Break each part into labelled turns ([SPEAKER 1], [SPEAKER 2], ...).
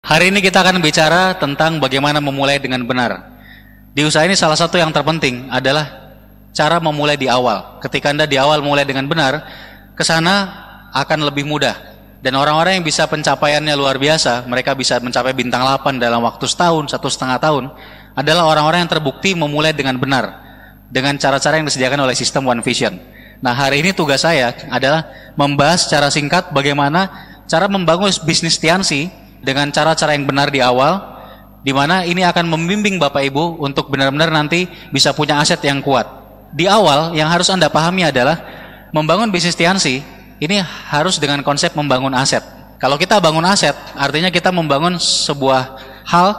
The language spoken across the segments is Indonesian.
[SPEAKER 1] Hari ini kita akan bicara tentang bagaimana memulai dengan benar. Di usaha ini salah satu yang terpenting adalah cara memulai di awal. Ketika Anda di awal mulai dengan benar, ke sana akan lebih mudah. Dan orang-orang yang bisa pencapaiannya luar biasa, mereka bisa mencapai bintang 8 dalam waktu setahun, 1,5 tahun, adalah orang-orang yang terbukti memulai dengan benar, dengan cara-cara yang disediakan oleh sistem One Vision. Nah, hari ini tugas saya adalah membahas secara singkat bagaimana cara membangun bisnis Tiansi dengan cara-cara yang benar di awal, di mana ini akan membimbing Bapak Ibu untuk benar-benar nanti bisa punya aset yang kuat. Di awal yang harus Anda pahami adalah membangun bisnis Tiansi ini harus dengan konsep membangun aset. Kalau kita bangun aset, artinya kita membangun sebuah hal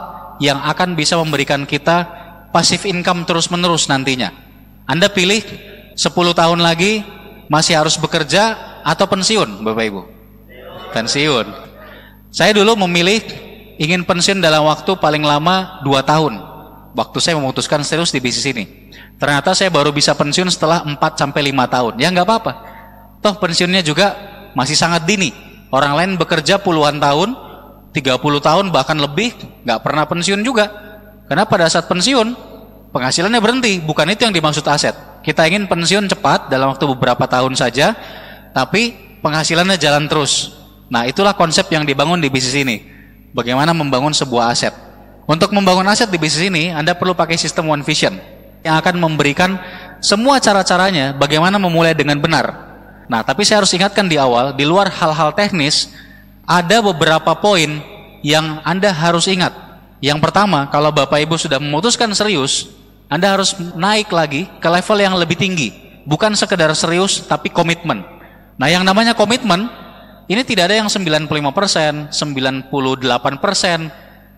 [SPEAKER 1] yang akan bisa memberikan kita passive income terus-menerus nantinya. Anda pilih 10 tahun lagi masih harus bekerja atau pensiun, Bapak Ibu? Pensiun. Saya dulu memilih ingin pensiun dalam waktu paling lama 2 tahun. Waktu saya memutuskan serius di bisnis ini. Ternyata saya baru bisa pensiun setelah 4-5 tahun. Ya nggak apa-apa. Toh pensiunnya juga masih sangat dini. Orang lain bekerja puluhan tahun, 30 tahun bahkan lebih, nggak pernah pensiun juga. Karena pada saat pensiun, penghasilannya berhenti. Bukan itu yang dimaksud aset. Kita ingin pensiun cepat dalam waktu beberapa tahun saja, tapi penghasilannya jalan terus. Nah, itulah konsep yang dibangun di bisnis ini. Bagaimana membangun sebuah aset. Untuk membangun aset di bisnis ini, Anda perlu pakai sistem One Vision yang akan memberikan semua cara-caranya bagaimana memulai dengan benar. Nah, tapi saya harus ingatkan di awal, di luar hal-hal teknis, ada beberapa poin yang Anda harus ingat. Yang pertama, kalau Bapak Ibu sudah memutuskan serius, Anda harus naik lagi ke level yang lebih tinggi. Bukan sekedar serius, tapi komitmen. Nah, yang namanya komitmen, ini tidak ada yang 95%, 98%,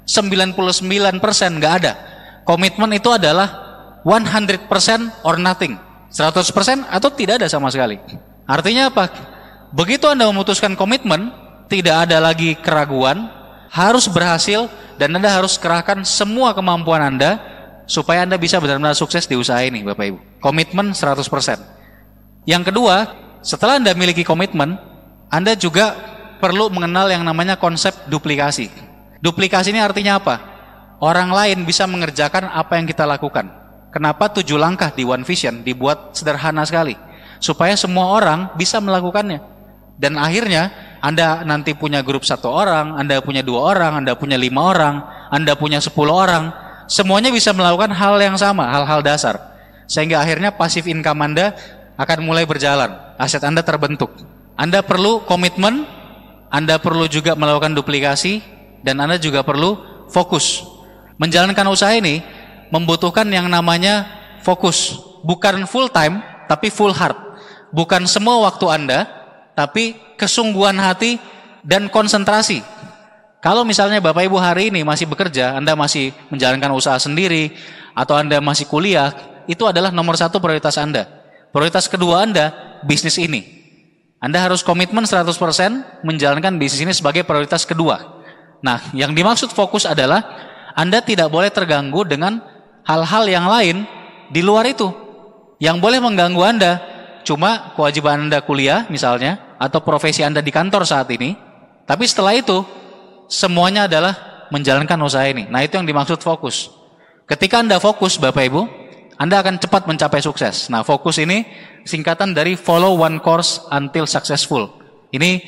[SPEAKER 1] 99%, nggak ada. Komitmen itu adalah 100% or nothing. 100% atau tidak ada sama sekali. Artinya apa? Begitu Anda memutuskan komitmen, tidak ada lagi keraguan, harus berhasil, dan Anda harus kerahkan semua kemampuan Anda supaya Anda bisa benar-benar sukses di usaha ini, Bapak Ibu. Komitmen 100%. Yang kedua, setelah Anda miliki komitmen, Anda juga perlu mengenal yang namanya konsep duplikasi. Duplikasi ini artinya apa? Orang lain bisa mengerjakan apa yang kita lakukan. Kenapa 7 langkah di One Vision dibuat sederhana sekali? Supaya semua orang bisa melakukannya. Dan akhirnya Anda nanti punya grup 1 orang, Anda punya 2 orang, Anda punya 5 orang, Anda punya 10 orang. Semuanya bisa melakukan hal yang sama, hal-hal dasar. Sehingga akhirnya passive income Anda akan mulai berjalan. Aset Anda terbentuk. Anda perlu komitmen, Anda perlu juga melakukan duplikasi, dan Anda juga perlu fokus. Menjalankan usaha ini membutuhkan yang namanya fokus. Bukan full time, tapi full heart. Bukan semua waktu Anda, tapi kesungguhan hati dan konsentrasi. Kalau misalnya Bapak Ibu hari ini masih bekerja, Anda masih menjalankan usaha sendiri, atau Anda masih kuliah, itu adalah nomor 1 prioritas Anda. Prioritas kedua Anda, bisnis ini. Anda harus komitmen 100% menjalankan bisnis ini sebagai prioritas kedua. Nah, yang dimaksud fokus adalah Anda tidak boleh terganggu dengan hal-hal yang lain di luar itu. Yang boleh mengganggu Anda cuma kewajiban Anda kuliah misalnya, atau profesi Anda di kantor saat ini. Tapi setelah itu, semuanya adalah menjalankan usaha ini. Nah, itu yang dimaksud fokus. Ketika Anda fokus, Bapak Ibu, Anda akan cepat mencapai sukses. Nah, fokus ini singkatan dari follow one course until successful. Ini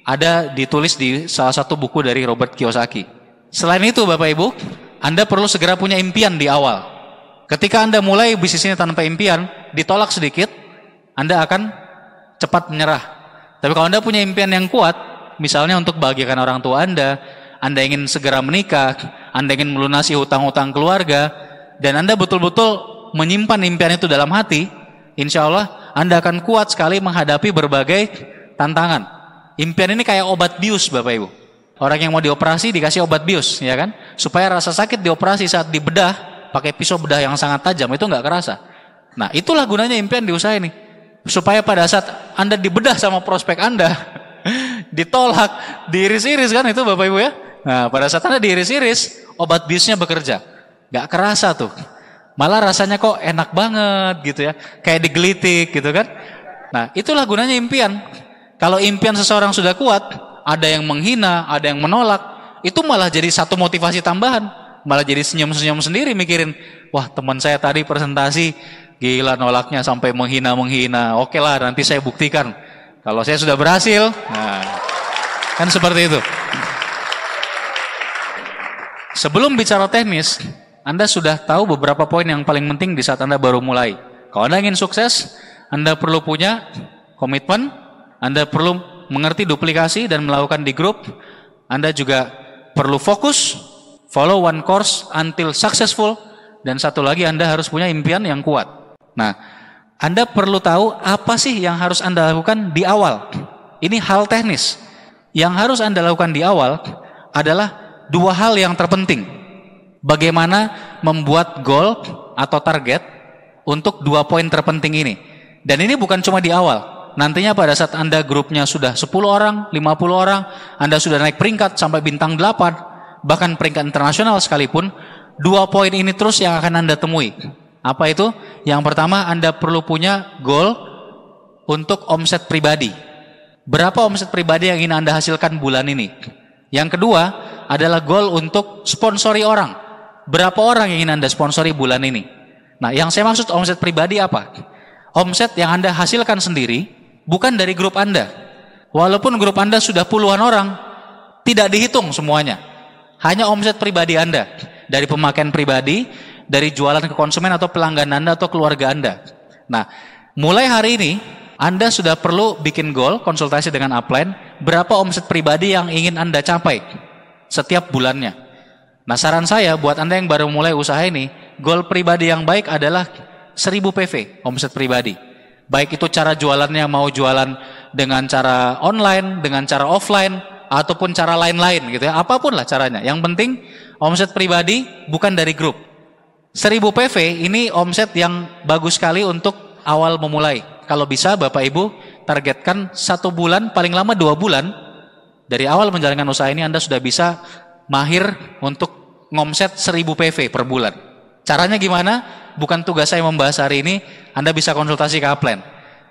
[SPEAKER 1] ada ditulis di salah satu buku dari Robert Kiyosaki. Selain itu, Bapak Ibu, Anda perlu segera punya impian di awal. Ketika Anda mulai bisnis ini tanpa impian, ditolak sedikit, Anda akan cepat menyerah. Tapi kalau Anda punya impian yang kuat, misalnya untuk bahagiakan orang tua Anda ingin segera menikah, Anda ingin melunasi hutang-hutang keluarga, dan Anda betul-betul menyimpan impian itu dalam hati, insya Allah Anda akan kuat sekali menghadapi berbagai tantangan. Impian ini kayak obat bius, Bapak Ibu. Orang yang mau dioperasi dikasih obat bius, ya kan? Supaya rasa sakit dioperasi saat dibedah, pakai pisau bedah yang sangat tajam, itu nggak kerasa. Nah, itulah gunanya impian di usaha ini. Supaya pada saat Anda dibedah sama prospek Anda, ditolak, diiris-iris kan itu, Bapak Ibu ya? Nah, pada saat Anda diiris-iris, obat biusnya bekerja. Nggak kerasa tuh. Malah rasanya kok enak banget gitu ya, kayak digelitik gitu kan. Nah, itulah gunanya impian. Kalau impian seseorang sudah kuat, ada yang menghina, ada yang menolak, itu malah jadi satu motivasi tambahan. Malah jadi senyum-senyum sendiri mikirin, wah teman saya tadi presentasi, gila nolaknya sampai menghina-menghina. Oke lah, nanti saya buktikan. Kalau saya sudah berhasil, nah, kan seperti itu. Sebelum bicara teknis, Anda sudah tahu beberapa poin yang paling penting di saat Anda baru mulai. Kalau Anda ingin sukses, Anda perlu punya komitmen, Anda perlu mengerti duplikasi dan melakukan di grup, Anda juga perlu fokus, follow one course until successful, dan satu lagi Anda harus punya impian yang kuat. Nah, Anda perlu tahu apa sih yang harus Anda lakukan di awal. Ini hal teknis. Yang harus Anda lakukan di awal adalah dua hal yang terpenting. Bagaimana membuat goal atau target untuk dua poin terpenting ini. Dan ini bukan cuma di awal. Nantinya pada saat Anda grupnya sudah 10 orang, 50 orang, Anda sudah naik peringkat sampai bintang 8, bahkan peringkat internasional sekalipun, dua poin ini terus yang akan Anda temui. Apa itu? Yang pertama, Anda perlu punya goal untuk omset pribadi. Berapa omset pribadi yang ingin Anda hasilkan bulan ini? Yang kedua adalah goal untuk sponsori orang. Berapa orang yang ingin Anda sponsori bulan ini? Nah, yang saya maksud omset pribadi apa? Omset yang Anda hasilkan sendiri, bukan dari grup Anda. Walaupun grup Anda sudah puluhan orang, tidak dihitung semuanya. Hanya omset pribadi Anda, dari pemakaian pribadi, dari jualan ke konsumen atau pelanggan Anda atau keluarga Anda. Nah, mulai hari ini, Anda sudah perlu bikin goal, konsultasi dengan upline, berapa omset pribadi yang ingin Anda capai setiap bulannya. Nah, saran saya buat Anda yang baru mulai usaha ini, goal pribadi yang baik adalah 1000 PV, omset pribadi. Baik itu cara jualannya mau jualan dengan cara online, dengan cara offline, ataupun cara lain-lain gitu ya, apapun lah caranya. Yang penting omset pribadi bukan dari grup. 1000 PV ini omset yang bagus sekali untuk awal memulai. Kalau bisa Bapak Ibu targetkan 1 bulan, paling lama 2 bulan dari awal menjalankan usaha ini Anda sudah bisa mahir untuk ngomset 1000 PV per bulan. Caranya gimana? Bukan tugas saya membahas hari ini, Anda bisa konsultasi ke upline.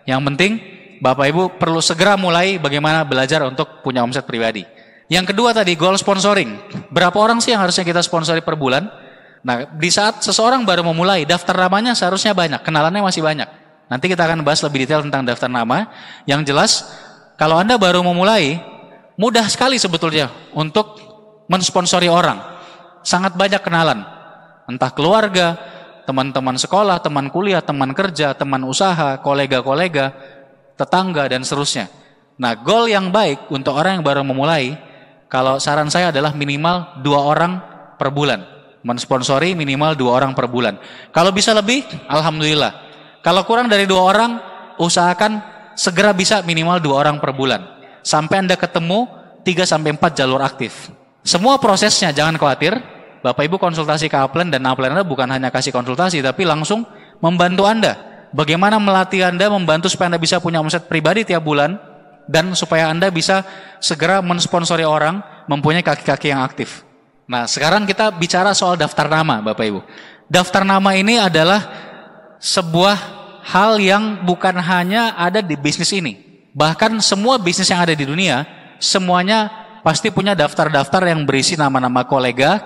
[SPEAKER 1] Yang penting Bapak Ibu perlu segera mulai bagaimana belajar untuk punya omset pribadi. Yang kedua tadi, goal sponsoring. Berapa orang sih yang harusnya kita sponsori per bulan? Nah, di saat seseorang baru memulai, daftar namanya seharusnya banyak, kenalannya masih banyak. Nanti kita akan bahas lebih detail tentang daftar nama. Yang jelas, kalau Anda baru memulai, mudah sekali sebetulnya untuk mensponsori orang. Sangat banyak kenalan. Entah keluarga, teman-teman sekolah, teman kuliah, teman kerja, teman usaha, kolega-kolega, tetangga, dan seterusnya. Nah, goal yang baik untuk orang yang baru memulai, kalau saran saya adalah minimal 2 orang per bulan. Mensponsori minimal 2 orang per bulan. Kalau bisa lebih, alhamdulillah. Kalau kurang dari 2 orang, usahakan segera bisa minimal 2 orang per bulan. Sampai Anda ketemu 3-4 jalur aktif. Semua prosesnya jangan khawatir. Bapak Ibu konsultasi ke upline, dan upline Anda bukan hanya kasih konsultasi, tapi langsung membantu Anda. Bagaimana melatih Anda, membantu supaya Anda bisa punya omset pribadi tiap bulan, dan supaya Anda bisa segera mensponsori orang, mempunyai kaki-kaki yang aktif. Nah, sekarang kita bicara soal daftar nama, Bapak Ibu. Daftar nama ini adalah sebuah hal yang bukan hanya ada di bisnis ini. Bahkan semua bisnis yang ada di dunia, semuanya pasti punya daftar-daftar yang berisi nama-nama kolega,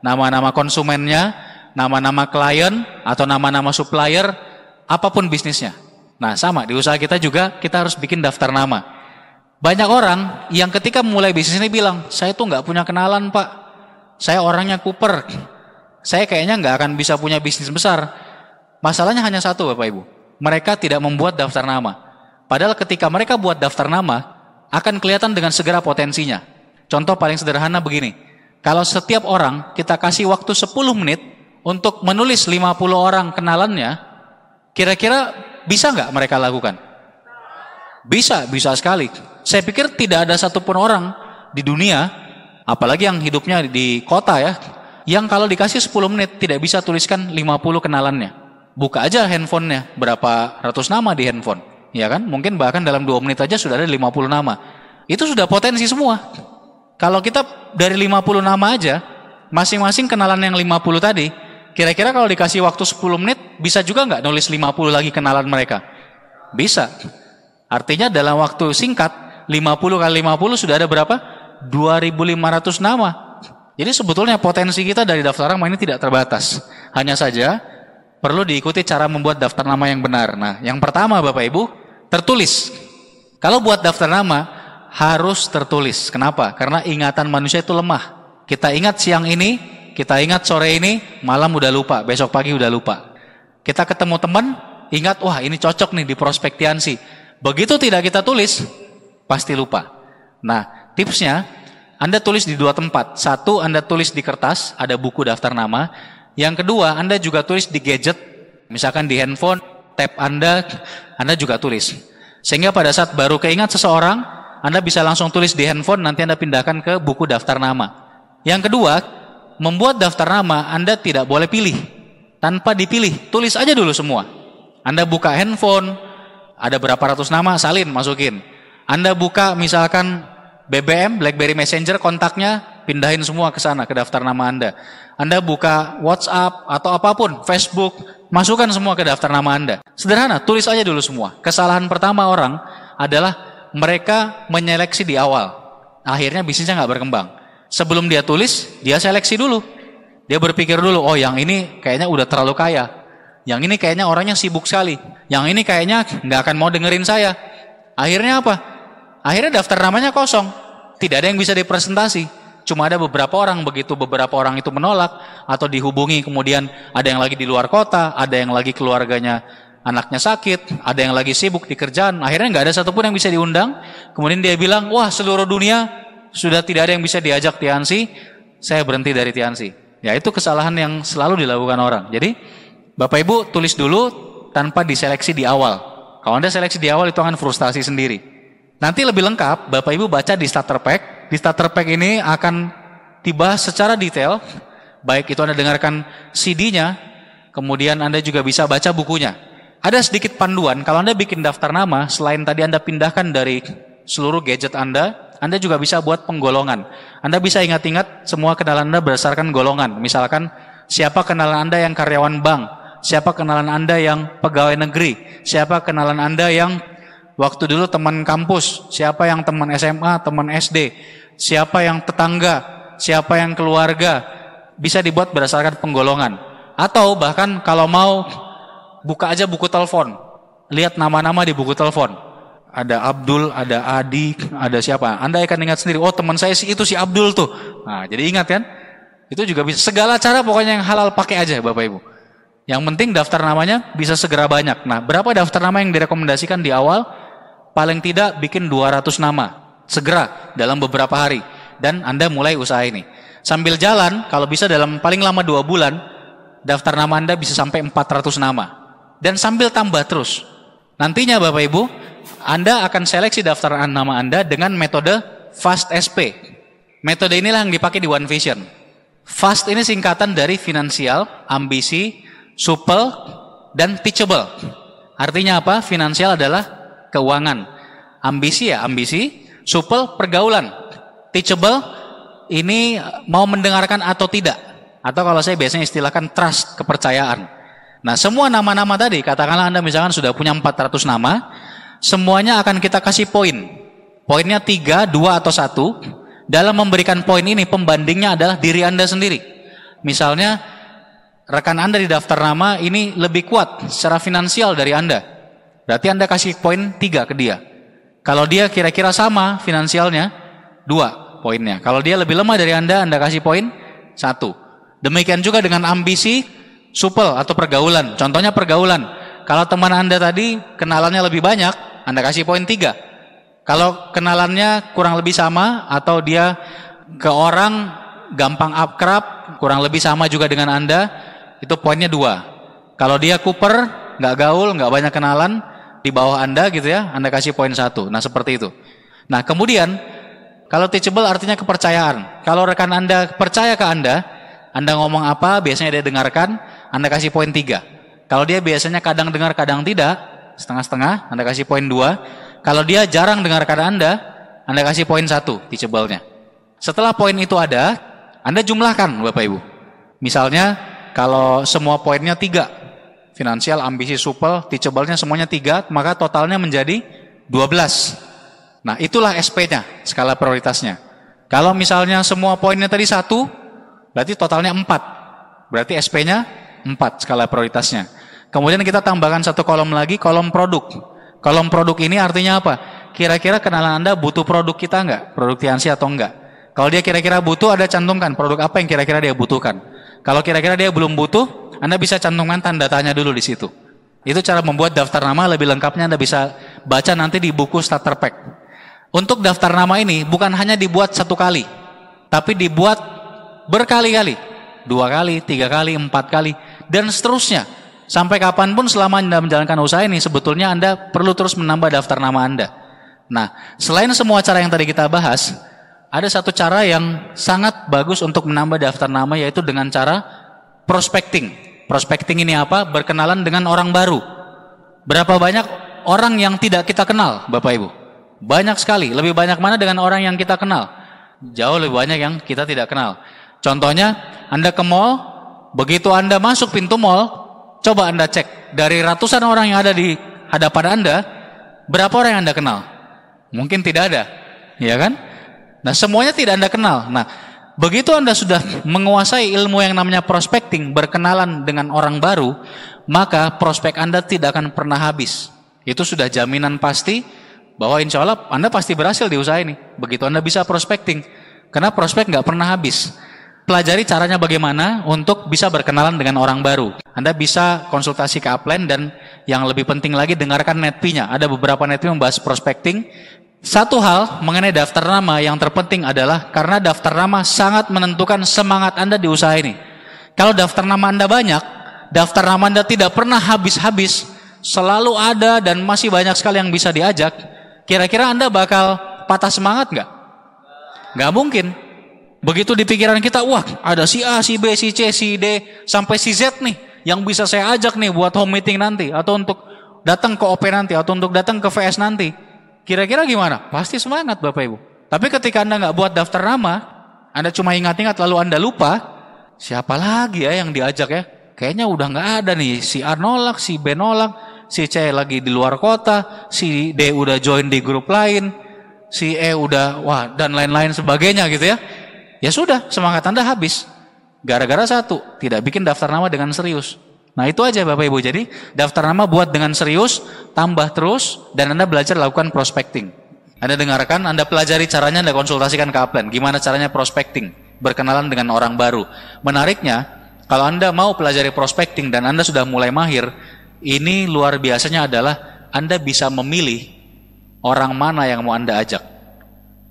[SPEAKER 1] nama-nama konsumennya, nama-nama klien, atau nama-nama supplier, apapun bisnisnya. Nah, sama di usaha kita juga, kita harus bikin daftar nama. Banyak orang yang ketika mulai bisnis ini bilang, saya tuh nggak punya kenalan Pak, saya orangnya kuper, saya kayaknya nggak akan bisa punya bisnis besar. Masalahnya hanya satu Bapak Ibu, mereka tidak membuat daftar nama. Padahal ketika mereka buat daftar nama, akan kelihatan dengan segera potensinya. Contoh paling sederhana begini, kalau setiap orang kita kasih waktu 10 menit untuk menulis 50 orang kenalannya, kira-kira bisa nggak mereka lakukan? Bisa sekali. Saya pikir tidak ada satupun orang di dunia, apalagi yang hidupnya di kota ya, yang kalau dikasih 10 menit tidak bisa tuliskan 50 kenalannya. Buka aja handphonenya, berapa ratus nama di handphone, ya kan? Mungkin bahkan dalam 2 menit aja sudah ada 50 nama. Itu sudah potensi semua. Kalau kita dari 50 nama aja, masing-masing kenalan yang 50 tadi, kira-kira kalau dikasih waktu 10 menit, bisa juga nggak nulis 50 lagi kenalan mereka? Bisa. Artinya dalam waktu singkat, 50 kali 50 sudah ada berapa? 2.500 nama. Jadi sebetulnya potensi kita dari daftar nama ini tidak terbatas. Hanya saja perlu diikuti cara membuat daftar nama yang benar. Nah, yang pertama Bapak Ibu, tertulis. Kalau buat daftar nama harus tertulis. Kenapa? Karena ingatan manusia itu lemah. Kita ingat siang ini, kita ingat sore ini, malam udah lupa, besok pagi udah lupa. Kita ketemu teman, ingat, wah ini cocok nih di prospek Tiansi. Begitu tidak kita tulis, pasti lupa. Nah, tipsnya, Anda tulis di dua tempat. Satu, Anda tulis di kertas, ada buku daftar nama. Yang kedua, Anda juga tulis di gadget, misalkan di handphone, tab Anda juga tulis. Sehingga pada saat baru keingat seseorang, Anda bisa langsung tulis di handphone, nanti Anda pindahkan ke buku daftar nama. Yang kedua, membuat daftar nama Anda tidak boleh pilih. Tanpa dipilih, tulis aja dulu semua. Anda buka handphone, ada berapa ratus nama, salin, masukin. Anda buka misalkan BBM, BlackBerry Messenger, kontaknya, pindahin semua ke sana, ke daftar nama Anda. Anda buka WhatsApp atau apapun, Facebook, masukkan semua ke daftar nama Anda. Sederhana, tulis aja dulu semua. Kesalahan pertama orang adalah mereka menyeleksi di awal. Akhirnya bisnisnya nggak berkembang. Sebelum dia tulis, dia seleksi dulu. Dia berpikir dulu, oh yang ini kayaknya udah terlalu kaya. Yang ini kayaknya orangnya sibuk sekali. Yang ini kayaknya nggak akan mau dengerin saya. Akhirnya apa? Akhirnya daftar namanya kosong. Tidak ada yang bisa dipresentasi. Cuma ada beberapa orang, begitu beberapa orang itu menolak atau dihubungi, kemudian ada yang lagi di luar kota, ada yang lagi keluarganya anaknya sakit, ada yang lagi sibuk di kerjaan, akhirnya nggak ada satupun yang bisa diundang. Kemudian dia bilang, wah seluruh dunia sudah tidak ada yang bisa diajak Tiansi, saya berhenti dari Tiansi. Ya itu kesalahan yang selalu dilakukan orang. Jadi Bapak Ibu tulis dulu tanpa diseleksi di awal. Kalau Anda seleksi di awal itu akan frustasi sendiri. Nanti lebih lengkap Bapak Ibu baca di starter pack. Di starter pack ini akan dibahas secara detail, baik itu Anda dengarkan CD-nya, kemudian Anda juga bisa baca bukunya. Ada sedikit panduan, kalau Anda bikin daftar nama, selain tadi Anda pindahkan dari seluruh gadget Anda juga bisa buat penggolongan. Anda bisa ingat-ingat semua kenalan Anda berdasarkan golongan. Misalkan, siapa kenalan Anda yang karyawan bank, siapa kenalan Anda yang pegawai negeri, siapa kenalan Anda yang waktu dulu teman kampus, siapa yang teman SMA, teman SD, siapa yang tetangga, siapa yang keluarga, bisa dibuat berdasarkan penggolongan. Atau bahkan kalau mau, buka aja buku telepon, lihat nama-nama di buku telepon. Ada Abdul, ada Adi, ada siapa. Anda akan ingat sendiri, oh teman saya itu si Abdul tuh. Nah, jadi ingat kan? Itu juga bisa, segala cara pokoknya yang halal pakai aja Bapak Ibu. Yang penting daftar namanya bisa segera banyak. Nah, berapa daftar nama yang direkomendasikan di awal? Paling tidak bikin 200 nama. Segera dalam beberapa hari. Dan Anda mulai usaha ini. Sambil jalan, kalau bisa dalam paling lama 2 bulan, daftar nama Anda bisa sampai 400 nama. Dan sambil tambah terus. Nantinya Bapak Ibu, Anda akan seleksi daftar nama Anda dengan metode FAST SP. Metode inilah yang dipakai di One Vision. FAST ini singkatan dari finansial, ambisi, supel, dan teachable. Artinya apa? Finansial adalah keuangan. Ambisi ya ambisi, supel pergaulan. Teachable ini mau mendengarkan atau tidak. Atau kalau saya biasanya istilahkan trust, kepercayaan. Nah semua nama-nama tadi, katakanlah Anda misalkan sudah punya 400 nama, semuanya akan kita kasih poin. Poinnya 3, 2, atau 1. Dalam memberikan poin ini, pembandingnya adalah diri Anda sendiri. Misalnya, rekan Anda di daftar nama ini lebih kuat secara finansial dari Anda. Berarti Anda kasih poin 3 ke dia. Kalau dia kira-kira sama finansialnya, 2 poinnya. Kalau dia lebih lemah dari Anda kasih poin 1. Demikian juga dengan ambisi, supel atau pergaulan. Contohnya pergaulan. Kalau teman Anda tadi kenalannya lebih banyak, Anda kasih poin 3. Kalau kenalannya kurang lebih sama atau dia ke orang gampang akrab, kurang lebih sama juga dengan Anda, itu poinnya 2. Kalau dia kuper, nggak gaul, nggak banyak kenalan, di bawah Anda gitu ya, Anda kasih poin 1. Nah seperti itu. Nah kemudian, kalau teachable artinya kepercayaan. Kalau rekan Anda percaya ke Anda ngomong apa, biasanya dia dengarkan, Anda kasih poin 3. Kalau dia biasanya kadang dengar, kadang tidak, setengah-setengah, Anda kasih poin 2. Kalau dia jarang dengarkan Anda kasih poin 1, teachable-nya. Setelah poin itu ada, Anda jumlahkan Bapak Ibu. Misalnya, kalau semua poinnya 3, finansial, ambisi, supel, teachable-nya semuanya 3, maka totalnya menjadi 12. Nah, itulah SP-nya, skala prioritasnya. Kalau misalnya semua poinnya tadi 1, berarti totalnya 4. Berarti SP-nya 4 skala prioritasnya. Kemudian kita tambahkan satu kolom lagi, kolom produk. Kolom produk ini artinya apa? Kira-kira kenalan Anda butuh produk kita enggak? Produk Tianxi atau enggak? Kalau dia kira-kira butuh, Anda cantumkan produk apa yang kira-kira dia butuhkan. Kalau kira-kira dia belum butuh, Anda bisa cantumkan tanda tanya dulu di situ. Itu cara membuat daftar nama. Lebih lengkapnya Anda bisa baca nanti di buku starter pack. Untuk daftar nama ini bukan hanya dibuat 1 kali, tapi dibuat berkali-kali, 2 kali, 3 kali, 4 kali, dan seterusnya. Sampai kapanpun selama Anda menjalankan usaha ini, sebetulnya Anda perlu terus menambah daftar nama Anda. Nah, selain semua cara yang tadi kita bahas, ada satu cara yang sangat bagus untuk menambah daftar nama, yaitu dengan cara prospecting. Prospecting ini apa? Berkenalan dengan orang baru. Berapa banyak orang yang tidak kita kenal, Bapak Ibu? Banyak sekali. Lebih banyak mana dengan orang yang kita kenal? Jauh lebih banyak yang kita tidak kenal. Contohnya, Anda ke mall, begitu Anda masuk pintu mall, coba Anda cek. Dari ratusan orang yang ada di hadapan Anda, berapa orang yang Anda kenal? Mungkin tidak ada. Ya kan? Nah, semuanya tidak Anda kenal. Nah, begitu Anda sudah menguasai ilmu yang namanya prospecting, berkenalan dengan orang baru, maka prospek Anda tidak akan pernah habis. Itu sudah jaminan pasti bahwa insya Allah Anda pasti berhasil di usaha ini. Begitu Anda bisa prospecting, karena prospek nggak pernah habis. Pelajari caranya bagaimana untuk bisa berkenalan dengan orang baru. Anda bisa konsultasi ke upline, dan yang lebih penting lagi dengarkan netpi-nya. Ada beberapa netpi membahas prospecting. Satu hal mengenai daftar nama yang terpenting adalah karena daftar nama sangat menentukan semangat Anda di usaha ini. Kalau daftar nama Anda banyak, daftar nama Anda tidak pernah habis-habis, selalu ada dan masih banyak sekali yang bisa diajak, kira-kira Anda bakal patah semangat nggak? Nggak mungkin. Begitu di pikiran kita, wah ada si A, si B, si C, si D, sampai si Z nih, yang bisa saya ajak nih buat home meeting nanti, atau untuk datang ke OP nanti, atau untuk datang ke VS nanti. Kira-kira gimana? Pasti semangat Bapak Ibu. Tapi ketika Anda nggak buat daftar nama, Anda cuma ingat-ingat lalu Anda lupa, siapa lagi ya yang diajak ya? Kayaknya udah nggak ada nih, si A nolak, si B nolak, si C lagi di luar kota, si D udah join di grup lain, si E udah, wah, dan lain-lain sebagainya gitu ya. Ya sudah, semangat Anda habis. Gara-gara satu, tidak bikin daftar nama dengan serius. Nah itu aja Bapak Ibu. Jadi daftar nama buat dengan serius, tambah terus, dan Anda belajar lakukan prospecting. Anda dengarkan, Anda pelajari caranya, Anda konsultasikan ke upline. Gimana caranya prospecting, berkenalan dengan orang baru. Menariknya, kalau Anda mau pelajari prospecting dan Anda sudah mulai mahir, ini luar biasanya adalah Anda bisa memilih orang mana yang mau Anda ajak.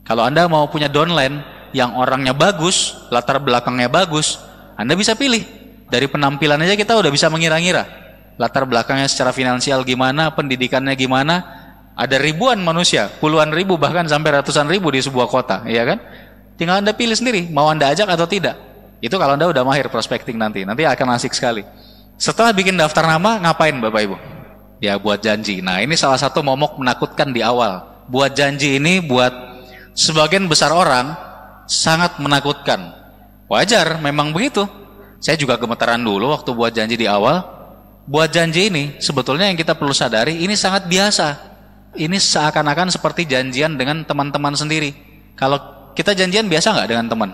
[SPEAKER 1] Kalau Anda mau punya downline yang orangnya bagus, latar belakangnya bagus, Anda bisa pilih. Dari penampilan aja kita udah bisa mengira-ngira latar belakangnya secara finansial gimana, pendidikannya gimana. Ada ribuan manusia, puluhan ribu bahkan sampai ratusan ribu di sebuah kota, ya kan? Tinggal Anda pilih sendiri mau Anda ajak atau tidak. Itu kalau Anda udah mahir prospecting nanti akan asik sekali. Setelah bikin daftar nama, ngapain Bapak Ibu? Ya buat janji. Nah ini salah satu momok menakutkan di awal. Buat janji ini buat sebagian besar orang sangat menakutkan. Wajar, memang begitu. Saya juga gemetaran dulu waktu buat janji di awal. Buat janji ini sebetulnya yang kita perlu sadari, ini sangat biasa. Ini seakan-akan seperti janjian dengan teman-teman sendiri. Kalau kita janjian biasa nggak dengan teman?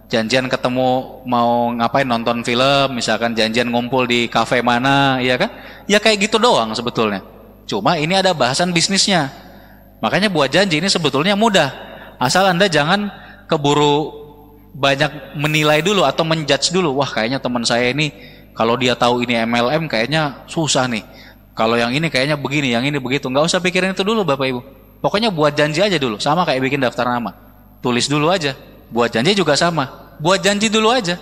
[SPEAKER 1] Janjian ketemu mau ngapain, nonton film, misalkan janjian ngumpul di kafe mana, ya kan? Ya kayak gitu doang sebetulnya. Cuma ini ada bahasan bisnisnya. Makanya buat janji ini sebetulnya mudah. Asal Anda jangan keburu banyak menilai dulu atau menjudge dulu. Wah kayaknya teman saya ini kalau dia tahu ini MLM kayaknya susah nih. Kalau yang ini kayaknya begini, yang ini begitu. Nggak usah pikirin itu dulu Bapak Ibu. Pokoknya buat janji aja dulu. Sama kayak bikin daftar nama. Tulis dulu aja. Buat janji juga sama. Buat janji dulu aja.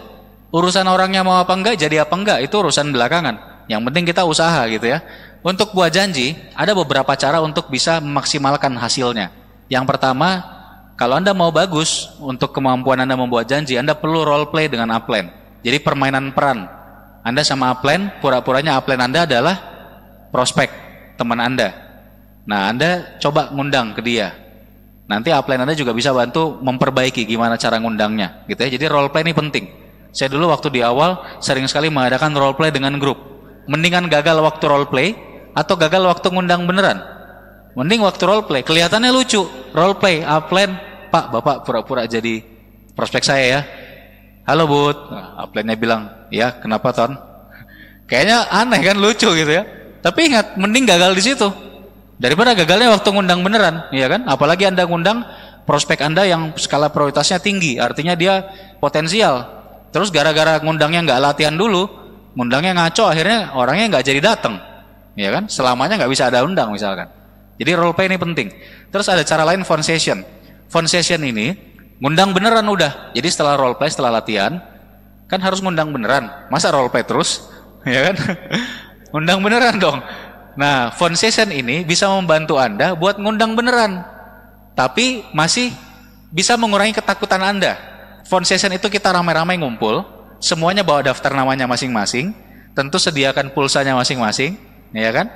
[SPEAKER 1] Urusan orangnya mau apa enggak, jadi apa enggak, itu urusan belakangan. Yang penting kita usaha gitu ya. Untuk buat janji, ada beberapa cara untuk bisa memaksimalkan hasilnya. Yang pertama, kalau Anda mau bagus untuk kemampuan Anda membuat janji, Anda perlu role play dengan upline. Jadi permainan peran. Anda sama upline, pura-puranya upline Anda adalah prospek, teman Anda. Nah, Anda coba ngundang ke dia. Nanti upline Anda juga bisa bantu memperbaiki gimana cara ngundangnya, gitu ya. Jadi role play ini penting. Saya dulu waktu di awal sering sekali mengadakan role play dengan grup. Mendingan gagal waktu role play atau gagal waktu ngundang beneran. Mending waktu role play, kelihatannya lucu. Role play, upline Pak, Bapak pura-pura jadi prospek saya ya. Halo Bud. Nah, upline-nya bilang, ya kenapa Ton? Kayaknya aneh kan, lucu gitu ya. Tapi ingat, mending gagal di situ daripada gagalnya waktu ngundang beneran, ya kan? Apalagi Anda ngundang prospek Anda yang skala prioritasnya tinggi, artinya dia potensial. Terus gara-gara ngundangnya nggak latihan dulu, ngundangnya ngaco, akhirnya orangnya nggak jadi datang, ya kan? Selamanya nggak bisa ada undang misalkan. Jadi role play ini penting. Terus ada cara lain, phone session. Phone session ini ngundang beneran udah. Jadi setelah role play, setelah latihan, kan harus ngundang beneran. Masa role play terus, ya kan? Ngundang beneran dong. Nah, phone session ini bisa membantu Anda buat ngundang beneran, tapi masih bisa mengurangi ketakutan Anda. Phone session itu kita ramai-ramai ngumpul, semuanya bawa daftar namanya masing-masing, tentu sediakan pulsanya masing-masing, ya kan?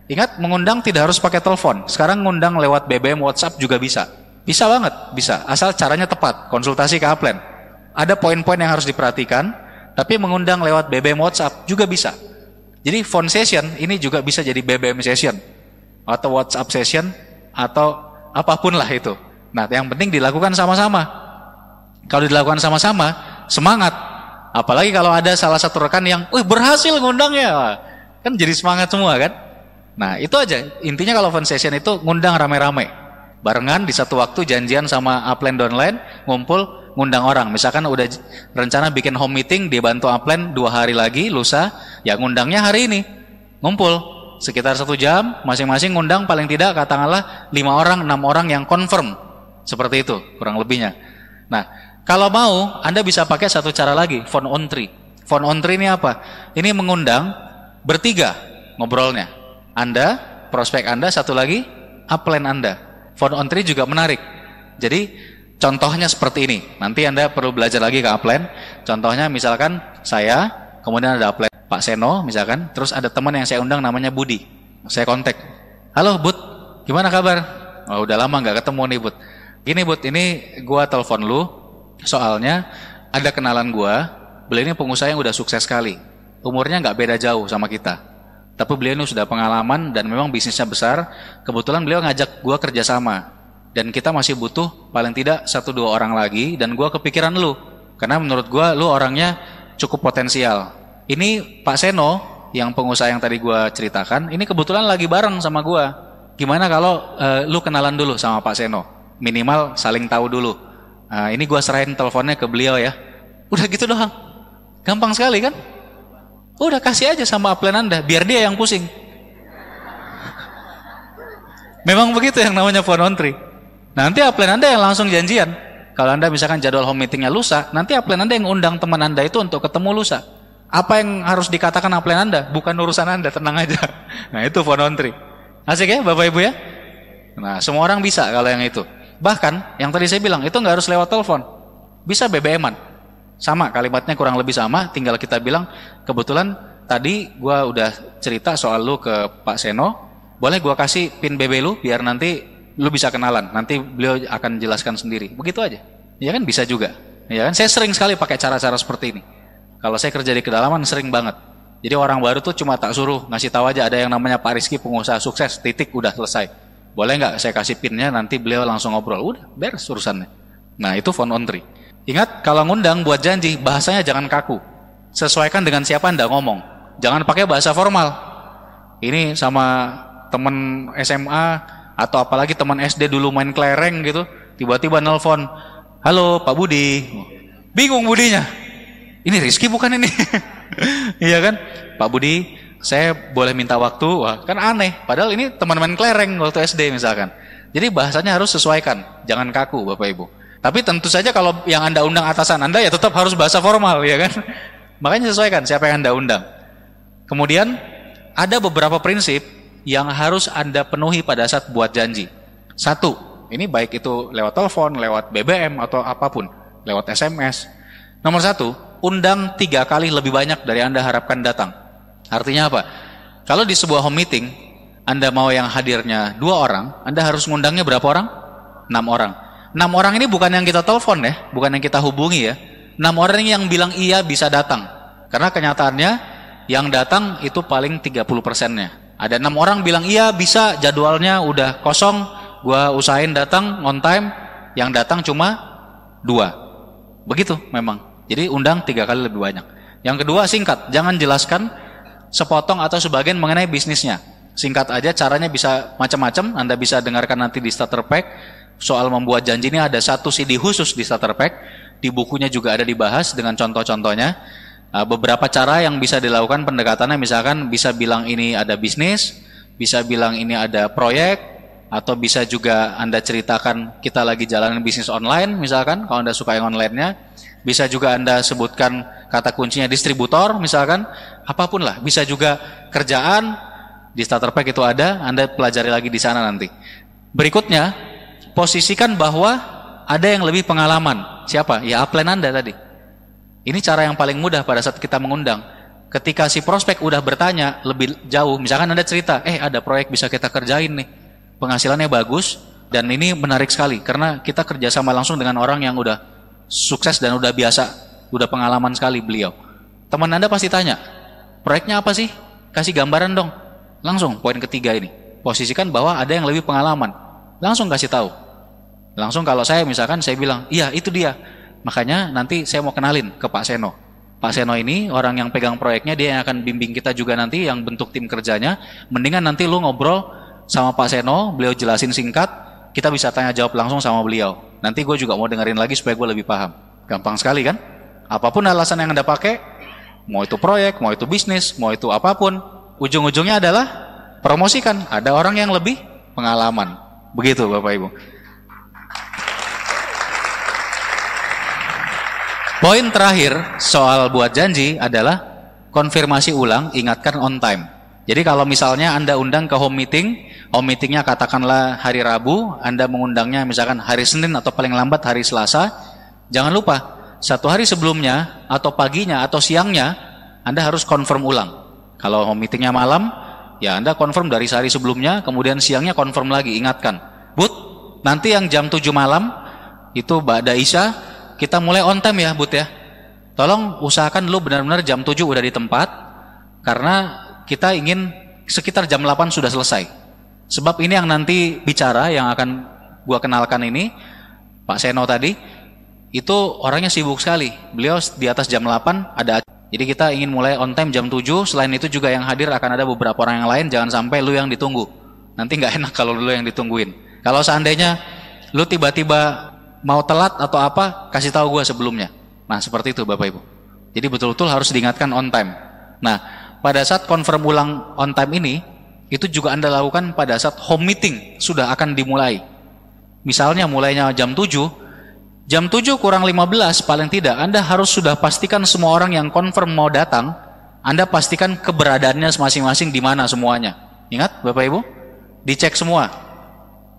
[SPEAKER 1] Ingat, mengundang tidak harus pakai telepon. Sekarang ngundang lewat BBM, WhatsApp juga bisa. Bisa banget, bisa. Asal caranya tepat, konsultasi ke upline. Ada poin-poin yang harus diperhatikan, tapi mengundang lewat BBM, WhatsApp juga bisa. Jadi phone session ini juga bisa jadi BBM session atau WhatsApp session atau apapun lah itu. Nah, yang penting dilakukan sama-sama. Kalau dilakukan sama-sama, semangat. Apalagi kalau ada salah satu rekan yang, berhasil ngundangnya, kan jadi semangat semua kan. Nah, itu aja. Intinya kalau phone session itu ngundang rame-rame, barengan di satu waktu, janjian sama upline downline, ngumpul ngundang orang. Misalkan udah rencana bikin home meeting, dibantu upline 2 hari lagi, lusa, ya ngundangnya hari ini. Ngumpul sekitar 1 jam, masing-masing ngundang paling tidak katakanlah 5 orang, 6 orang yang confirm. Seperti itu kurang lebihnya. Nah, kalau mau Anda bisa pakai satu cara lagi, phone on tree. Phone on tree ini apa? Ini mengundang bertiga ngobrolnya. Anda, prospek Anda, satu lagi upline Anda. Phone on tree juga menarik. Jadi contohnya seperti ini. Nanti Anda perlu belajar lagi ke upline. Contohnya misalkan saya, kemudian ada upline Pak Seno misalkan, terus ada teman yang saya undang namanya Budi. Saya kontak. Halo Bud, gimana kabar? Oh, udah lama nggak ketemu nih Bud. Gini Bud, ini gua telepon lu. Soalnya ada kenalan gua, beliau ini pengusaha yang udah sukses sekali. Umurnya nggak beda jauh sama kita. Tapi beliau ini sudah pengalaman dan memang bisnisnya besar. Kebetulan beliau ngajak gua kerjasama. Dan kita masih butuh paling tidak 1-2 orang lagi, dan gua kepikiran lu karena menurut gua lu orangnya cukup potensial. Ini Pak Seno yang pengusaha yang tadi gua ceritakan, ini kebetulan lagi bareng sama gua. Gimana kalau lu kenalan dulu sama Pak Seno, minimal saling tahu dulu. Ini gua serahin teleponnya ke beliau ya. Udah gitu doang, gampang sekali kan? Udah kasih aja sama upline Anda, biar dia yang pusing. Memang begitu yang namanya phone on tree. Nanti upline Anda yang langsung janjian. Kalau Anda misalkan jadwal home meetingnya lusa, nanti upline Anda yang undang teman Anda itu untuk ketemu lusa. Apa yang harus dikatakan upline Anda? Bukan urusan Anda, tenang aja. Nah, itu phone on tree. Asik ya Bapak Ibu ya? Nah, semua orang bisa kalau yang itu. Bahkan, yang tadi saya bilang, itu nggak harus lewat telepon. Bisa BBM-an. Sama, kalimatnya kurang lebih sama, tinggal kita bilang, kebetulan tadi gua udah cerita soal lu ke Pak Seno, boleh gua kasih pin BB lu, biar nanti lu bisa kenalan, nanti beliau akan jelaskan sendiri. Begitu aja. Ya kan, bisa juga. Ya kan, saya sering sekali pakai cara-cara seperti ini. Kalau saya kerja di kedalaman sering banget. Jadi orang baru tuh cuma tak suruh ngasih tahu aja ada yang namanya Pak Rizky pengusaha sukses, titik, udah selesai. Boleh nggak saya kasih pinnya, nanti beliau langsung ngobrol. Udah, beres urusannya. Nah, itu phone on tree. Ingat, kalau ngundang buat janji, bahasanya jangan kaku. Sesuaikan dengan siapa Anda ngomong. Jangan pakai bahasa formal. Ini sama teman SMA atau apalagi teman SD dulu main kelereng gitu, tiba-tiba nelpon, halo Pak Budi. Bingung Budinya. Ini Rizky bukan ini? Iya kan? Pak Budi, saya boleh minta waktu? Wah, kan aneh. Padahal ini teman main kelereng waktu SD misalkan. Jadi bahasanya harus sesuaikan. Jangan kaku Bapak Ibu. Tapi tentu saja kalau yang Anda undang atasan Anda ya tetap harus bahasa formal, ya kan? Makanya sesuaikan siapa yang Anda undang. Kemudian ada beberapa prinsip yang harus Anda penuhi pada saat buat janji. 1, ini baik itu lewat telepon, lewat BBM atau apapun, lewat SMS. Nomor 1, undang 3 kali lebih banyak dari Anda harapkan datang. Artinya apa? Kalau di sebuah home meeting, Anda mau yang hadirnya 2 orang, Anda harus ngundangnya berapa orang? 6 orang. 6 orang ini bukan yang kita telepon ya, bukan yang kita hubungi ya. 6 orang yang bilang iya bisa datang. Karena kenyataannya yang datang itu paling 30%-nya. Ada 6 orang bilang iya bisa, jadwalnya udah kosong, gua usahain datang on time. yang datang cuma 2. Begitu memang. Jadi undang 3 kali lebih banyak. Yang kedua, singkat, jangan jelaskan sepotong atau sebagian mengenai bisnisnya. Singkat aja, caranya bisa macam-macam. Anda bisa dengarkan nanti di starter pack. Soal membuat janji ini ada 1 CD khusus di starter pack. Di bukunya juga ada dibahas dengan contoh-contohnya. Beberapa cara yang bisa dilakukan pendekatannya, misalkan bisa bilang ini ada bisnis, bisa bilang ini ada proyek, atau bisa juga Anda ceritakan kita lagi jalanin bisnis online, misalkan kalau Anda suka yang online-nya. Bisa juga Anda sebutkan kata kuncinya distributor, misalkan, apapun lah. Bisa juga kerjaan, di starter pack itu ada, Anda pelajari lagi di sana nanti. Berikutnya, posisikan bahwa ada yang lebih pengalaman. Siapa? Ya upline Anda tadi. Ini cara yang paling mudah pada saat kita mengundang. Ketika si prospek udah bertanya lebih jauh, misalkan Anda cerita, ada proyek bisa kita kerjain nih, penghasilannya bagus, dan ini menarik sekali, karena kita kerjasama langsung dengan orang yang udah sukses dan udah biasa, udah pengalaman sekali beliau. Teman Anda pasti tanya, proyeknya apa sih? Kasih gambaran dong. Langsung, poin ketiga ini. Posisikan bahwa ada yang lebih pengalaman. Langsung kasih tahu. Langsung kalau saya misalkan, saya bilang, iya itu dia. Makanya nanti saya mau kenalin ke Pak Seno. Pak Seno ini orang yang pegang proyeknya, dia yang akan bimbing kita juga nanti, yang bentuk tim kerjanya. Mendingan nanti lu ngobrol sama Pak Seno, beliau jelasin singkat, kita bisa tanya jawab langsung sama beliau. Nanti gue juga mau dengerin lagi supaya gue lebih paham. Gampang sekali kan? Apapun alasan yang Anda pakai, mau itu proyek, mau itu bisnis, mau itu apapun, ujung-ujungnya adalah promosikan. Ada orang yang lebih pengalaman. Begitu Bapak Ibu. Poin terakhir soal buat janji adalah konfirmasi ulang, ingatkan on time. Jadi kalau misalnya Anda undang ke home meetingnya katakanlah hari Rabu, Anda mengundangnya misalkan hari Senin atau paling lambat hari Selasa, jangan lupa 1 hari sebelumnya atau paginya atau siangnya Anda harus confirm ulang. Kalau home meetingnya malam, ya Anda confirm dari sehari sebelumnya, kemudian siangnya confirm lagi, ingatkan. Bud, nanti yang jam 7 malam itu Ba'da Isya kita mulai on time ya Bud ya. Tolong usahakan dulu benar-benar jam 7 udah di tempat, karena kita ingin sekitar jam 8 sudah selesai. Sebab ini yang nanti bicara, yang akan gua kenalkan ini, Pak Seno tadi, itu orangnya sibuk sekali. Beliau di atas jam 8 ada. Jadi kita ingin mulai on time jam 7, selain itu juga yang hadir akan ada beberapa orang yang lain, jangan sampai lu yang ditunggu. Nanti nggak enak kalau lu yang ditungguin. Kalau seandainya lu tiba-tiba mau telat atau apa, kasih tahu gue sebelumnya. Nah seperti itu Bapak Ibu. Jadi betul-betul harus diingatkan on time. Nah pada saat confirm ulang on time ini, itu juga Anda lakukan pada saat home meeting sudah akan dimulai. Misalnya mulainya jam 7, jam 7 kurang 15 paling tidak Anda harus sudah pastikan semua orang yang confirm mau datang, Anda pastikan keberadaannya masing-masing di mana semuanya. Ingat Bapak Ibu, dicek semua.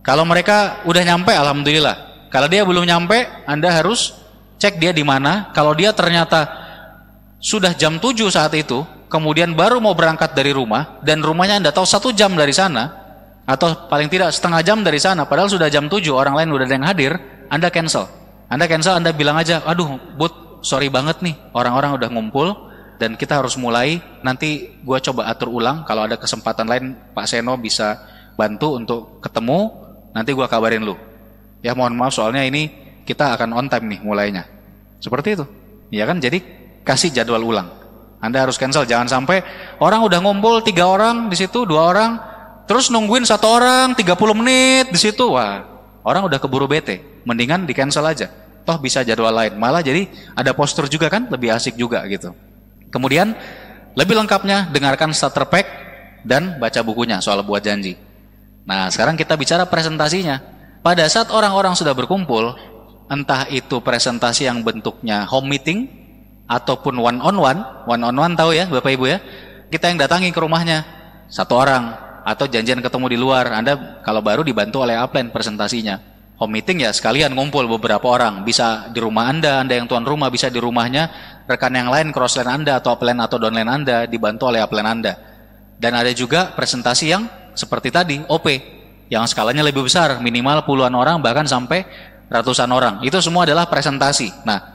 [SPEAKER 1] Kalau mereka udah nyampe, alhamdulillah. Kalau dia belum nyampe, Anda harus cek dia di mana. Kalau dia ternyata sudah jam 7 saat itu, kemudian baru mau berangkat dari rumah, dan rumahnya Anda tahu 1 jam dari sana, atau paling tidak setengah jam dari sana, padahal sudah jam 7, orang lain udah ada yang hadir, Anda cancel. Anda bilang aja, aduh Bud, sorry banget nih, orang-orang udah ngumpul, dan kita harus mulai, nanti gua coba atur ulang, kalau ada kesempatan lain, Pak Seno bisa bantu untuk ketemu, nanti gua kabarin lu. Ya mohon maaf soalnya ini kita akan on time nih mulainya. Seperti itu. Ya kan, jadi kasih jadwal ulang. Anda harus cancel, jangan sampai orang udah ngumpul 3 orang di situ, 2 orang, terus nungguin 1 orang 30 menit di situ. Wah, orang udah keburu bete. Mendingan di cancel aja. Toh bisa jadwal lain. Malah jadi ada postur juga kan, lebih asik juga gitu. Kemudian lebih lengkapnya dengarkan starter pack dan baca bukunya soal buat janji. Nah, sekarang kita bicara presentasinya. Pada saat orang-orang sudah berkumpul, entah itu presentasi yang bentuknya home meeting ataupun one on one tahu ya Bapak Ibu ya, kita yang datangi ke rumahnya 1 orang atau janjian ketemu di luar. Anda kalau baru dibantu oleh upline presentasinya. Home meeting ya sekalian ngumpul beberapa orang, bisa di rumah Anda yang tuan rumah, bisa di rumahnya rekan yang lain, crossline Anda atau upline atau downline Anda, dibantu oleh upline Anda. Dan ada juga presentasi yang seperti tadi, OP, yang skalanya lebih besar, minimal puluhan orang bahkan sampai ratusan orang. Itu semua adalah presentasi. Nah,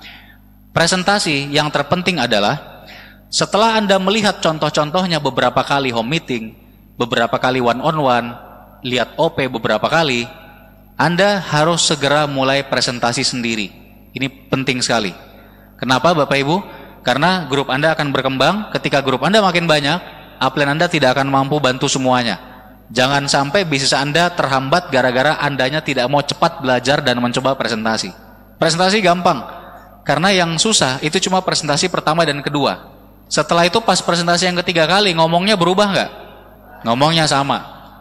[SPEAKER 1] presentasi yang terpenting adalah setelah Anda melihat contoh-contohnya beberapa kali home meeting, beberapa kali one on one, lihat OP beberapa kali, Anda harus segera mulai presentasi sendiri. Ini penting sekali. Kenapa Bapak Ibu? Karena grup Anda akan berkembang. Ketika grup Anda makin banyak, upline Anda tidak akan mampu bantu semuanya. Jangan sampai bisnis Anda terhambat gara-gara Andanya tidak mau cepat belajar dan mencoba presentasi. Presentasi gampang, karena yang susah itu cuma presentasi pertama dan kedua. Setelah itu pas presentasi yang ketiga kali, ngomongnya berubah nggak? Ngomongnya sama.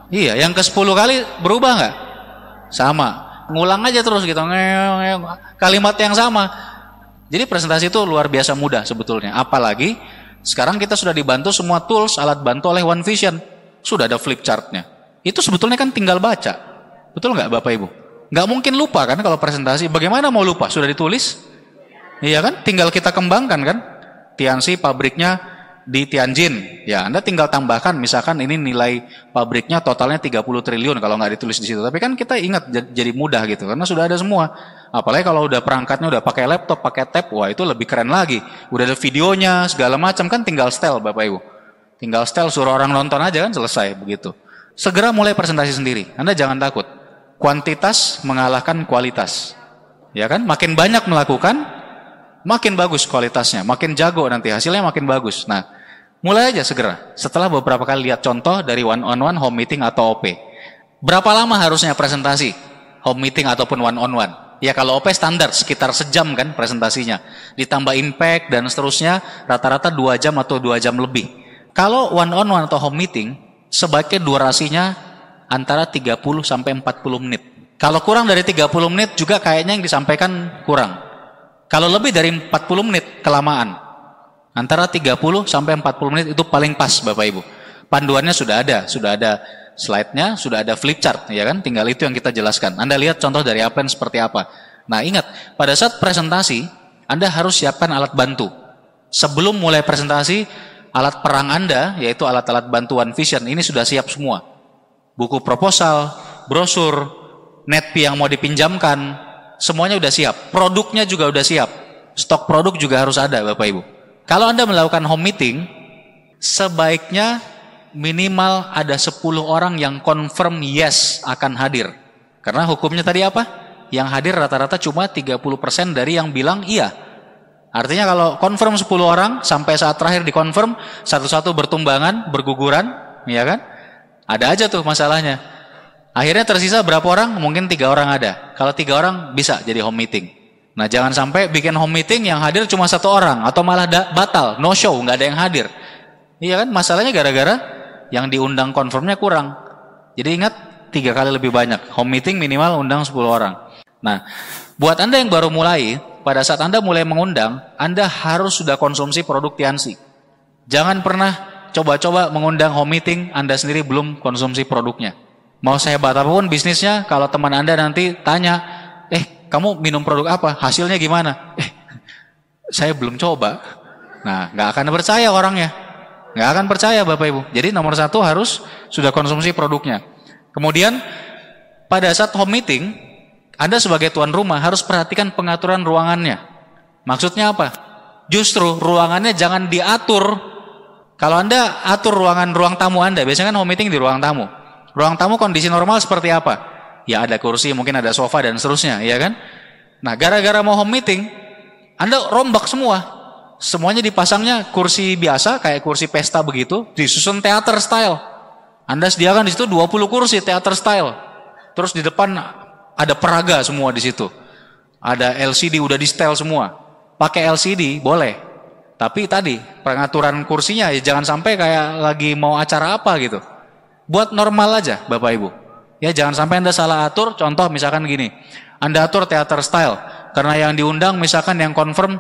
[SPEAKER 1] Iya, yang ke-10 kali berubah nggak? Sama. Ngulang aja terus gitu, kalimat yang sama. Jadi presentasi itu luar biasa mudah sebetulnya. Apalagi sekarang kita sudah dibantu semua tools, alat bantu oleh One Vision. Sudah ada flip chartnya. Itu sebetulnya kan tinggal baca. Betul nggak Bapak Ibu? Nggak mungkin lupa kan kalau presentasi. Bagaimana mau lupa? Sudah ditulis? Iya kan? Tinggal kita kembangkan kan? Tianxi pabriknya di Tianjin. Ya, Anda tinggal tambahkan misalkan ini nilai pabriknya totalnya 30 triliun kalau nggak ditulis di situ. Tapi kan kita ingat jadi mudah gitu karena sudah ada semua. Apalagi kalau udah perangkatnya udah pakai laptop, pakai tab, wah itu lebih keren lagi. Udah ada videonya, segala macam kan tinggal setel Bapak Ibu. Tinggal setel suruh orang nonton aja kan selesai begitu. Segera mulai presentasi sendiri. Anda jangan takut. Kuantitas mengalahkan kualitas. Ya kan? Makin banyak melakukan, makin bagus kualitasnya, makin jago nanti hasilnya makin bagus. Nah, mulai aja segera. Setelah beberapa kali lihat contoh dari one-on-one, home meeting atau OP. Berapa lama harusnya presentasi? Home meeting ataupun one-on-one? Ya kalau OP standar sekitar sejam kan presentasinya. Ditambah impact dan seterusnya rata-rata 2 jam atau 2 jam lebih. Kalau one-on-one atau home meeting sebaiknya durasinya antara 30 sampai 40 menit. Kalau kurang dari 30 menit juga kayaknya yang disampaikan kurang. Kalau lebih dari 40 menit kelamaan. Antara 30 sampai 40 menit itu paling pas Bapak Ibu. Panduannya sudah ada slide-nya, sudah ada flip chart ya kan? Tinggal itu yang kita jelaskan. Anda lihat contoh dari upline seperti apa. Nah, ingat, pada saat presentasi Anda harus siapkan alat bantu. Sebelum mulai presentasi, alat perang Anda yaitu alat-alat bantuan Vision ini sudah siap semua. Buku proposal, brosur, netp yang mau dipinjamkan, semuanya udah siap. Produknya juga udah siap. Stok produk juga harus ada Bapak Ibu. Kalau Anda melakukan home meeting, sebaiknya minimal ada 10 orang yang confirm yes akan hadir. Karena hukumnya tadi apa? Yang hadir rata-rata cuma 30% dari yang bilang iya. Artinya kalau confirm 10 orang, sampai saat terakhir dikonfirm, satu-satu bertumbangan, berguguran, ya kan? Ada aja tuh masalahnya. Akhirnya tersisa berapa orang? Mungkin 3 orang ada. Kalau 3 orang bisa jadi home meeting. Nah jangan sampai bikin home meeting yang hadir cuma 1 orang. Atau malah batal, no show, nggak ada yang hadir. Iya kan? Masalahnya gara-gara yang diundang confirmnya kurang. Jadi ingat 3 kali lebih banyak. Home meeting minimal undang 10 orang. Nah buat Anda yang baru mulai, pada saat Anda mulai mengundang, Anda harus sudah konsumsi produk Tianxi. Jangan pernah coba-coba mengundang home meeting, Anda sendiri belum konsumsi produknya. Mau sehebat apapun bisnisnya, kalau teman Anda nanti tanya, kamu minum produk apa? Hasilnya gimana? Saya belum coba. Nah, nggak akan percaya orangnya. Nggak akan percaya Bapak Ibu. Jadi nomor 1 harus sudah konsumsi produknya. Kemudian, pada saat home meeting, Anda sebagai tuan rumah harus perhatikan pengaturan ruangannya. Maksudnya apa? Justru ruangannya jangan diatur. Kalau Anda atur ruang tamu Anda, biasanya kan home meeting di ruang tamu. Ruang tamu kondisi normal seperti apa? Ya ada kursi, mungkin ada sofa dan seterusnya, ya kan? Nah, gara-gara mau home meeting, Anda rombak semua. Semuanya dipasangnya kursi biasa, kayak kursi pesta begitu, disusun teater style. Anda sediakan di situ 20 kursi teater style. Terus di depan ada peraga semua di situ. Ada LCD udah di setel semua. Pakai LCD boleh. Tapi tadi pengaturan kursinya ya jangan sampai kayak lagi mau acara apa gitu. Buat normal aja Bapak Ibu. Ya jangan sampai Anda salah atur. Contoh misalkan gini, Anda atur teater style karena yang diundang misalkan yang confirm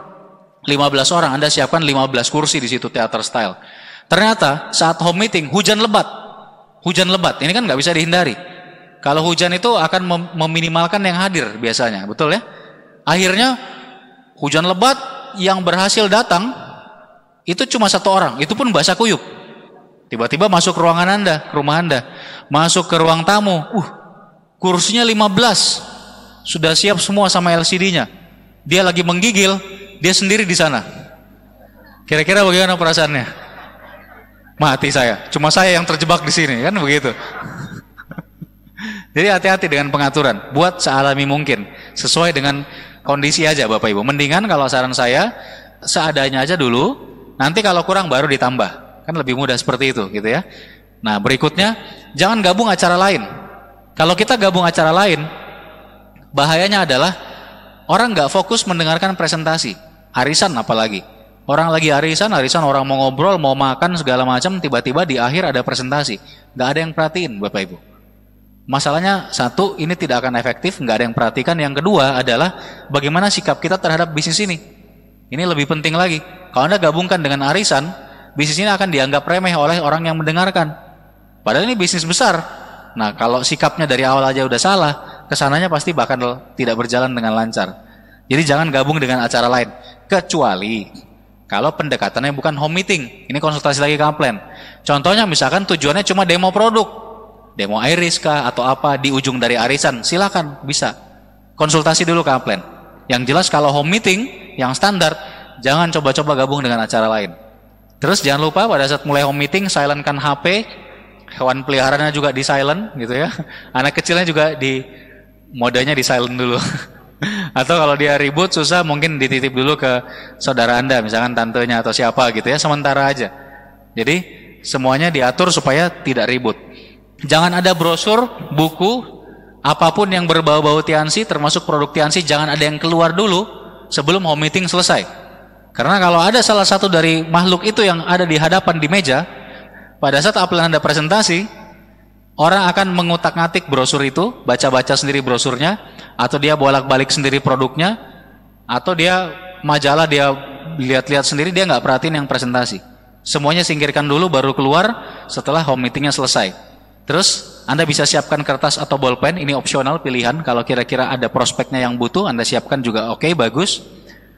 [SPEAKER 1] 15 orang, Anda siapkan 15 kursi di situ teater style. Ternyata saat home meeting hujan lebat. Ini kan nggak bisa dihindari. Kalau hujan itu akan meminimalkan yang hadir biasanya, betul ya? Akhirnya hujan lebat yang berhasil datang itu cuma 1 orang, itu pun basah kuyup. Tiba-tiba masuk ke ruangan Anda, ke rumah Anda. Masuk ke ruang tamu. Kursinya 15. Sudah siap semua sama LCD-nya. Dia lagi menggigil, dia sendiri di sana. Kira-kira bagaimana perasaannya? Mati saya. Cuma saya yang terjebak di sini, kan begitu. Jadi hati-hati dengan pengaturan. Buat sealami mungkin, sesuai dengan kondisi aja Bapak Ibu. Mendingan kalau saran saya seadanya aja dulu. Nanti kalau kurang baru ditambah. Kan lebih mudah seperti itu, gitu ya. Nah berikutnya, jangan gabung acara lain. Kalau kita gabung acara lain, bahayanya adalah orang nggak fokus mendengarkan presentasi. Arisan apalagi. Orang lagi arisan orang mau ngobrol, mau makan segala macam, tiba-tiba di akhir ada presentasi. Nggak ada yang perhatiin Bapak Ibu. Masalahnya satu, ini tidak akan efektif, nggak ada yang perhatikan. Yang kedua adalah bagaimana sikap kita terhadap bisnis ini. Ini lebih penting lagi. Kalau Anda gabungkan dengan arisan, bisnis ini akan dianggap remeh oleh orang yang mendengarkan. Padahal ini bisnis besar. Nah, kalau sikapnya dari awal aja udah salah, kesananya pasti bakal tidak berjalan dengan lancar. Jadi jangan gabung dengan acara lain. Kecuali kalau pendekatannya bukan home meeting. Ini konsultasi lagi ke upline. Contohnya misalkan tujuannya cuma demo produk. Demo iris kah atau apa di ujung dari arisan, silakan, bisa. Konsultasi dulu ke upline. Yang jelas kalau home meeting yang standar, jangan coba-coba gabung dengan acara lain. Terus jangan lupa pada saat mulai home meeting, silentkan HP, hewan peliharaannya juga di silent gitu ya. Anak kecilnya juga di modenya di silent dulu. Atau kalau dia ribut susah, mungkin dititip dulu ke saudara Anda, misalkan tantenya atau siapa gitu ya, sementara aja. Jadi semuanya diatur supaya tidak ribut. Jangan ada brosur, buku, apapun yang berbau-bau Tianxi, termasuk produk Tianxi, jangan ada yang keluar dulu sebelum home meeting selesai. Karena kalau ada salah satu dari makhluk itu yang ada di hadapan di meja, pada saat upline Anda presentasi, orang akan mengutak-ngatik brosur itu, baca-baca sendiri brosurnya, atau dia bolak-balik sendiri produknya, atau dia majalah dia lihat-lihat sendiri, dia nggak perhatiin yang presentasi. Semuanya singkirkan dulu baru keluar setelah home meetingnya selesai. Terus Anda bisa siapkan kertas atau bolpen, ini opsional pilihan. Kalau kira-kira ada prospeknya yang butuh, Anda siapkan juga oke, bagus.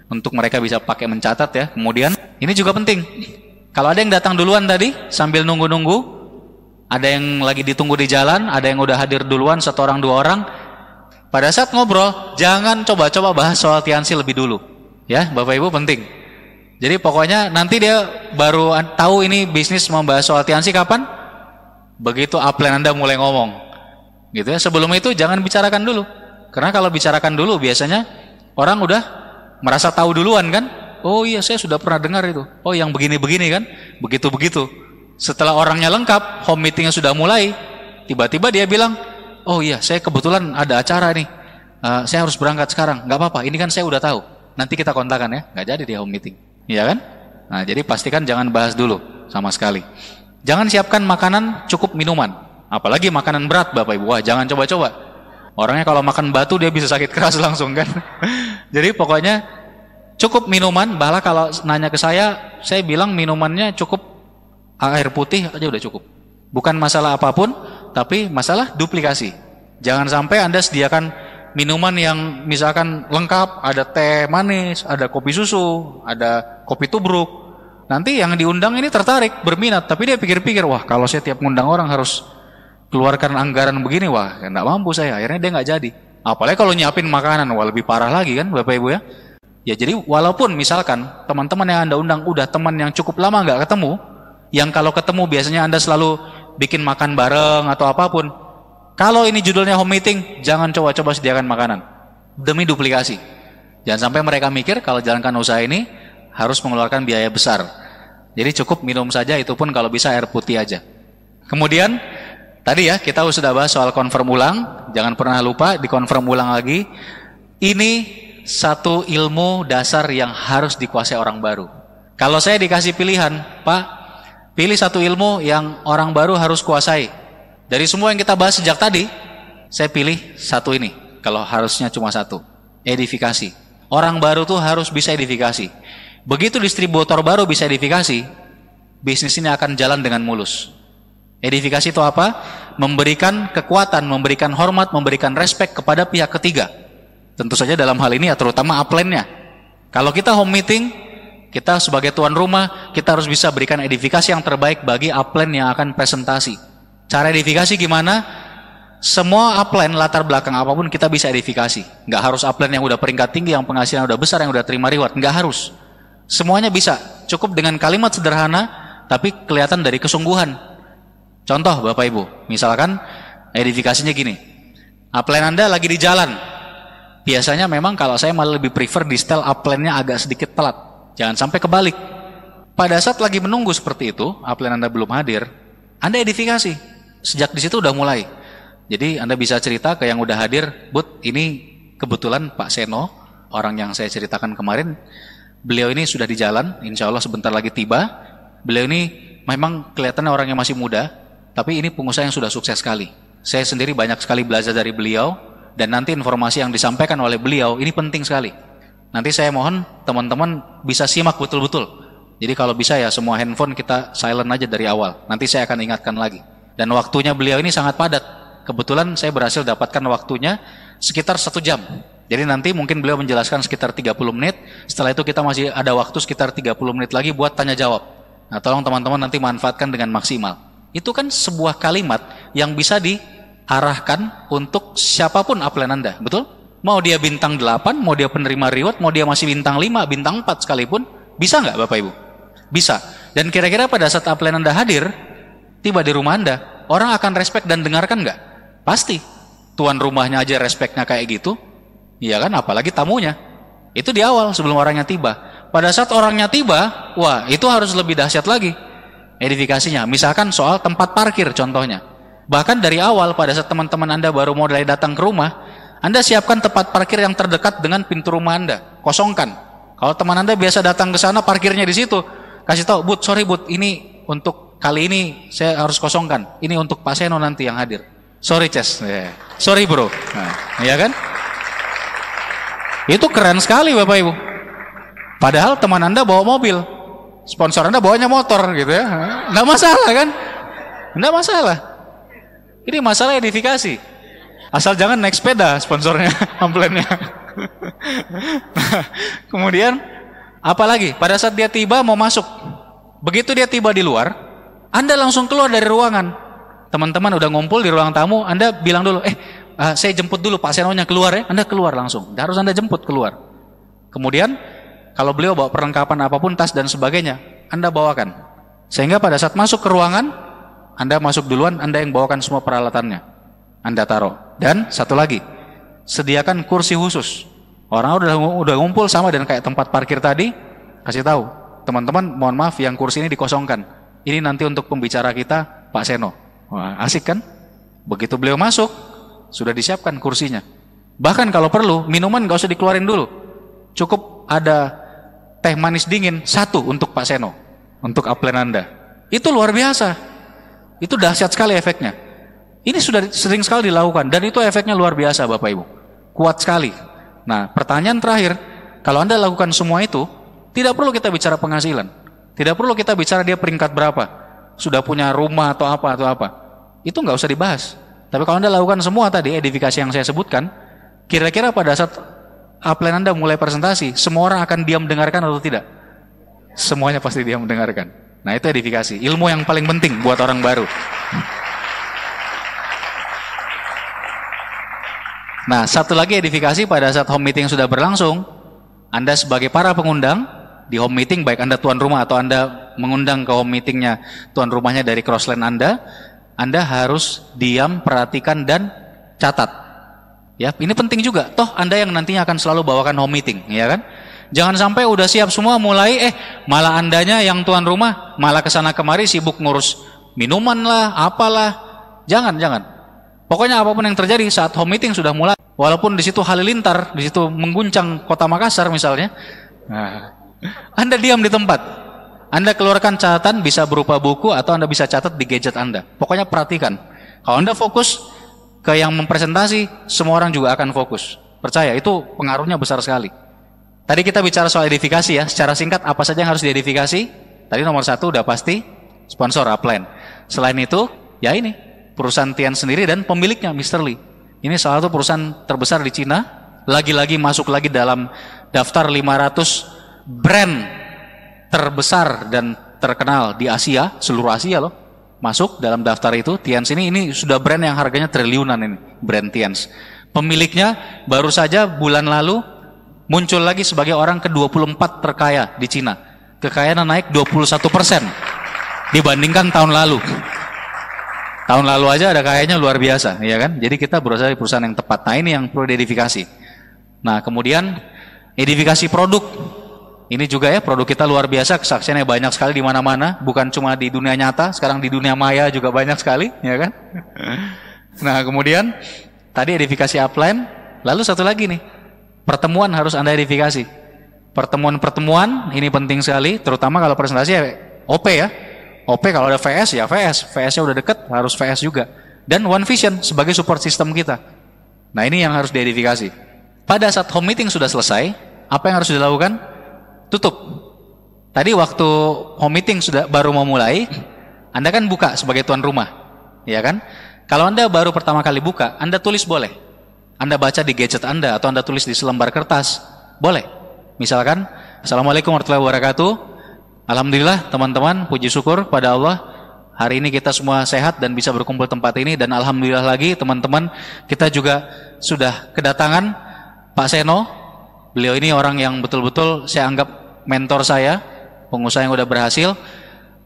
[SPEAKER 1] Untuk mereka bisa pakai mencatat ya. Kemudian ini juga penting. Kalau ada yang datang duluan tadi sambil nunggu-nunggu, ada yang lagi ditunggu di jalan, ada yang udah hadir duluan, 1 orang 2 orang. Pada saat ngobrol, jangan coba-coba bahas soal Tianxi lebih dulu. Ya, Bapak Ibu penting. Jadi pokoknya nanti dia baru tahu ini bisnis membahas soal Tianxi kapan? Begitu upline Anda mulai ngomong. Gitu ya. Sebelum itu jangan bicarakan dulu. Karena kalau bicarakan dulu biasanya orang udah merasa tahu duluan kan? Oh iya, saya sudah pernah dengar itu. Oh yang begini-begini kan? Begitu-begitu. Setelah orangnya lengkap, home meetingnya sudah mulai, tiba-tiba dia bilang, oh iya, saya kebetulan ada acara nih. Saya harus berangkat sekarang. Nggak apa-apa, ini kan saya udah tahu. Nanti kita kontakan ya. Nggak jadi dia home meeting. Iya kan? Nah, jadi pastikan jangan bahas dulu sama sekali. Jangan siapkan makanan, cukup minuman. Apalagi makanan berat Bapak Ibu. Wah, jangan coba-coba. Orangnya kalau makan batu dia bisa sakit keras langsung kan. Jadi pokoknya cukup minuman. Bahkan kalau nanya ke saya bilang minumannya cukup air putih aja udah cukup. Bukan masalah apapun, tapi masalah duplikasi. Jangan sampai Anda sediakan minuman yang misalkan lengkap, ada teh manis, ada kopi susu, ada kopi tubruk. Nanti yang diundang ini tertarik, berminat, tapi dia pikir-pikir, wah kalau saya tiap ngundang orang harus keluarkan anggaran begini, wah nggak mampu saya, akhirnya dia nggak jadi. Apalagi kalau nyiapin makanan, wah lebih parah lagi kan Bapak Ibu ya. Ya jadi walaupun misalkan teman-teman yang Anda undang udah teman yang cukup lama nggak ketemu, yang kalau ketemu biasanya Anda selalu bikin makan bareng atau apapun, kalau ini judulnya home meeting, jangan coba-coba sediakan makanan, demi duplikasi. Jangan sampai mereka mikir kalau jalankan usaha ini harus mengeluarkan biaya besar. Jadi cukup minum saja, itu pun kalau bisa air putih aja. Kemudian tadi ya kita sudah bahas soal confirm ulang. Jangan pernah lupa dikonfirm ulang lagi. Ini satu ilmu dasar yang harus dikuasai orang baru. Kalau saya dikasih pilihan, Pak, pilih satu ilmu yang orang baru harus kuasai. Dari semua yang kita bahas sejak tadi, saya pilih satu ini. Kalau harusnya cuma satu, edifikasi. Orang baru tuh harus bisa edifikasi. Begitu distributor baru bisa edifikasi, bisnis ini akan jalan dengan mulus. Edifikasi itu apa? Memberikan kekuatan, memberikan hormat, memberikan respek kepada pihak ketiga. Tentu saja dalam hal ini ya terutama upline-nya. Kalau kita home meeting, kita sebagai tuan rumah, kita harus bisa berikan edifikasi yang terbaik bagi upline yang akan presentasi. Cara edifikasi gimana? Semua upline latar belakang apapun kita bisa edifikasi. Nggak harus upline yang udah peringkat tinggi, yang penghasilan udah besar, yang udah terima reward. Nggak harus. Semuanya bisa, cukup dengan kalimat sederhana, tapi kelihatan dari kesungguhan. Contoh Bapak Ibu, misalkan edifikasinya gini, Upline Anda lagi di jalan. Biasanya memang kalau saya malah lebih prefer di setel upline-nya agak sedikit telat. Jangan sampai kebalik. Pada saat lagi menunggu seperti itu, upline Anda belum hadir, Anda edifikasi. Sejak di situ udah mulai. Jadi Anda bisa cerita ke yang udah hadir, Bud, ini kebetulan Pak Seno, orang yang saya ceritakan kemarin, beliau ini sudah di jalan, insya Allah sebentar lagi tiba. Beliau ini memang kelihatannya orang yang masih muda, tapi ini pengusaha yang sudah sukses sekali. Saya sendiri banyak sekali belajar dari beliau, dan nanti informasi yang disampaikan oleh beliau ini penting sekali. Nanti saya mohon teman-teman bisa simak betul-betul. Jadi kalau bisa ya semua handphone kita silent aja dari awal. Nanti saya akan ingatkan lagi. Dan waktunya beliau ini sangat padat. Kebetulan saya berhasil dapatkan waktunya sekitar 1 jam. Jadi nanti mungkin beliau menjelaskan sekitar 30 menit. Setelah itu kita masih ada waktu sekitar 30 menit lagi buat tanya jawab. Nah tolong teman-teman nanti manfaatkan dengan maksimal. Itu kan sebuah kalimat yang bisa diarahkan untuk siapapun upline Anda. Betul? Mau dia bintang 8, mau dia penerima reward, mau dia masih bintang 5, bintang 4 sekalipun. Bisa nggak Bapak Ibu? Bisa. Dan kira-kira pada saat upline Anda hadir, tiba di rumah Anda, orang akan respect dan dengarkan nggak? Pasti. Tuan rumahnya aja respectnya kayak gitu. Iya kan? Apalagi tamunya. Itu di awal sebelum orangnya tiba. Pada saat orangnya tiba, wah itu harus lebih dahsyat lagi edifikasinya. Misalkan soal tempat parkir contohnya. Bahkan dari awal pada saat teman-teman Anda baru mulai datang ke rumah, Anda siapkan tempat parkir yang terdekat dengan pintu rumah Anda. Kosongkan. Kalau teman Anda biasa datang ke sana, parkirnya di situ. Kasih tahu, Bud, sorry Bud, ini untuk kali ini saya harus kosongkan. Ini untuk Pak Seno nanti yang hadir. Sorry Ces. Yeah. Sorry bro. Nah, iya kan? Itu keren sekali Bapak Ibu. Padahal teman Anda bawa mobil. Sponsor Anda bawanya motor gitu ya. Nggak masalah kan? Nggak masalah. Ini masalah edifikasi. Asal jangan naik sepeda sponsornya, amplennya. Nah, kemudian apalagi pada saat dia tiba mau masuk. Begitu dia tiba di luar, Anda langsung keluar dari ruangan. Teman-teman udah ngumpul di ruang tamu, Anda bilang dulu, saya jemput dulu Pak Senonya keluar ya. Anda keluar langsung, harus Anda jemput keluar. Kemudian kalau beliau bawa perlengkapan apapun, tas dan sebagainya, Anda bawakan. Sehingga pada saat masuk ke ruangan, Anda masuk duluan, Anda yang bawakan semua peralatannya. Anda taruh. Dan satu lagi, sediakan kursi khusus. Orang udah ngumpul sama dan kayak tempat parkir tadi, kasih tahu, teman-teman mohon maaf yang kursi ini dikosongkan. Ini nanti untuk pembicara kita Pak Seno. Wah, asik kan? Begitu beliau masuk, sudah disiapkan kursinya. Bahkan kalau perlu, minuman gak usah dikeluarin dulu. Cukup ada teh manis dingin 1 untuk Pak Seno, untuk upline Anda. Itu luar biasa. Itu dahsyat sekali efeknya. Ini sudah sering sekali dilakukan dan itu efeknya luar biasa Bapak Ibu. Kuat sekali. Nah, pertanyaan terakhir, kalau Anda lakukan semua itu, tidak perlu kita bicara penghasilan. Tidak perlu kita bicara dia peringkat berapa. Sudah punya rumah atau apa. Itu nggak usah dibahas. Tapi kalau Anda lakukan semua tadi, edifikasi yang saya sebutkan, kira-kira pada saat upline Anda mulai presentasi, semua orang akan diam mendengarkan atau tidak? Semuanya pasti diam mendengarkan. Nah, itu edifikasi. Ilmu yang paling penting buat orang baru. Nah, satu lagi edifikasi pada saat home meeting sudah berlangsung, Anda sebagai para pengundang, di home meeting, baik Anda tuan rumah atau Anda mengundang ke home meetingnya tuan rumahnya dari crossline Anda harus diam, perhatikan, dan catat. Ya, ini penting juga. Toh Anda yang nantinya akan selalu bawakan home meeting, ya kan? Jangan sampai udah siap semua mulai, malah Andanya yang tuan rumah malah kesana kemari sibuk ngurus minuman lah, apalah. Jangan. Pokoknya apapun yang terjadi saat home meeting sudah mulai, walaupun di situ halilintar, di situ mengguncang kota Makassar misalnya, nah, Anda diam di tempat. Anda keluarkan catatan, bisa berupa buku atau Anda bisa catat di gadget Anda. Pokoknya perhatikan. Kalau Anda fokus ke yang mempresentasi, semua orang juga akan fokus. Percaya, itu pengaruhnya besar sekali. Tadi kita bicara soal edifikasi ya. Secara singkat, apa saja yang harus diedifikasi? Tadi nomor 1 udah pasti sponsor upline. Selain itu, ya ini perusahaan Tian sendiri dan pemiliknya Mr. Lee. Ini salah satu perusahaan terbesar di Cina. Lagi-lagi masuk lagi dalam daftar 500 brand terbesar dan terkenal di Asia, seluruh Asia loh. Masuk dalam daftar itu. Tians ini sudah brand yang harganya triliunan ini, brand Tians. Pemiliknya baru saja bulan lalu muncul lagi sebagai orang ke-24 terkaya di Cina. Kekayaannya naik 21% dibandingkan tahun lalu. Tahun lalu aja ada kayaknya luar biasa, ya kan? Jadi kita berusaha di perusahaan yang tepat. Nah, ini yang perlu diedifikasi. Nah, kemudian edifikasi produk. Ini juga ya, produk kita luar biasa, kesaksiannya banyak sekali di mana-mana, bukan cuma di dunia nyata, sekarang di dunia maya juga banyak sekali, ya kan? Nah, kemudian tadi edifikasi upline, lalu satu lagi nih, pertemuan harus Anda edifikasi. Pertemuan-pertemuan ini penting sekali, terutama kalau presentasi ya OP ya. OP kalau ada VS ya VS, VS-nya udah deket harus VS juga. Dan One Vision sebagai support system kita. Nah, ini yang harus diedifikasi. Pada saat home meeting sudah selesai, apa yang harus dilakukan? Tutup. Tadi waktu home meeting sudah baru mau mulai, Anda kan buka sebagai tuan rumah, ya kan? Kalau Anda baru pertama kali buka, Anda tulis boleh. Anda baca di gadget Anda atau Anda tulis di selembar kertas, boleh. Misalkan, Assalamualaikum warahmatullahi wabarakatuh. Alhamdulillah teman-teman, puji syukur pada Allah, hari ini kita semua sehat dan bisa berkumpul tempat ini. Dan alhamdulillah lagi teman-teman, kita juga sudah kedatangan Pak Seno. Beliau ini orang yang betul-betul saya anggap mentor saya, pengusaha yang udah berhasil.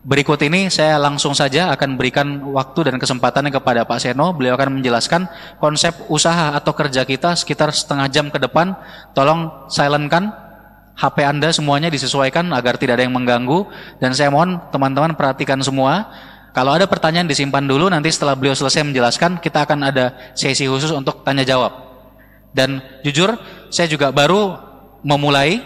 [SPEAKER 1] Berikut ini saya langsung saja akan berikan waktu dan kesempatannya kepada Pak Seno. Beliau akan menjelaskan konsep usaha atau kerja kita sekitar setengah jam ke depan. Tolong silentkan HP Anda, semuanya disesuaikan agar tidak ada yang mengganggu. Dan saya mohon teman-teman perhatikan semua. Kalau ada pertanyaan disimpan dulu, nanti setelah beliau selesai menjelaskan, kita akan ada sesi khusus untuk tanya jawab. Dan jujur, saya juga baru memulai,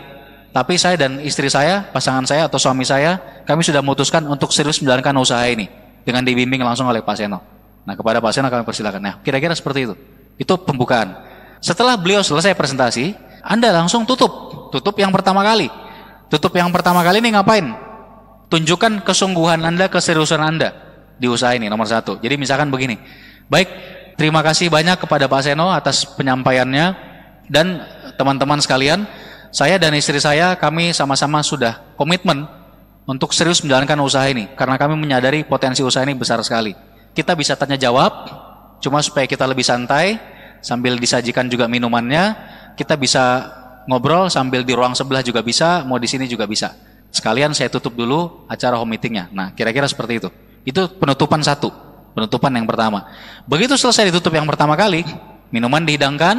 [SPEAKER 1] tapi saya dan istri saya, pasangan saya atau suami saya, kami sudah memutuskan untuk serius menjalankan usaha ini dengan dibimbing langsung oleh Pak Seno. Nah, kepada Pak Seno kami persilakan. Nah, kira-kira seperti itu. Itu pembukaan. Setelah beliau selesai presentasi, Anda langsung tutup yang pertama kali. Tutup yang pertama kali ini ngapain? Tunjukkan kesungguhan Anda, keseriusan Anda di usaha ini, nomor satu. Jadi misalkan begini, baik, terima kasih banyak kepada Pak Seno atas penyampaiannya. Dan teman-teman sekalian, saya dan istri saya, kami sama-sama sudah komitmen untuk serius menjalankan usaha ini. Karena kami menyadari potensi usaha ini besar sekali. Kita bisa tanya jawab, cuma supaya kita lebih santai, sambil disajikan juga minumannya, kita bisa ngobrol sambil di ruang sebelah juga bisa, mau di sini juga bisa. Sekalian saya tutup dulu acara home meetingnya. Nah, kira-kira seperti itu. Itu penutupan satu, penutupan yang pertama. Begitu selesai ditutup yang pertama kali, minuman dihidangkan,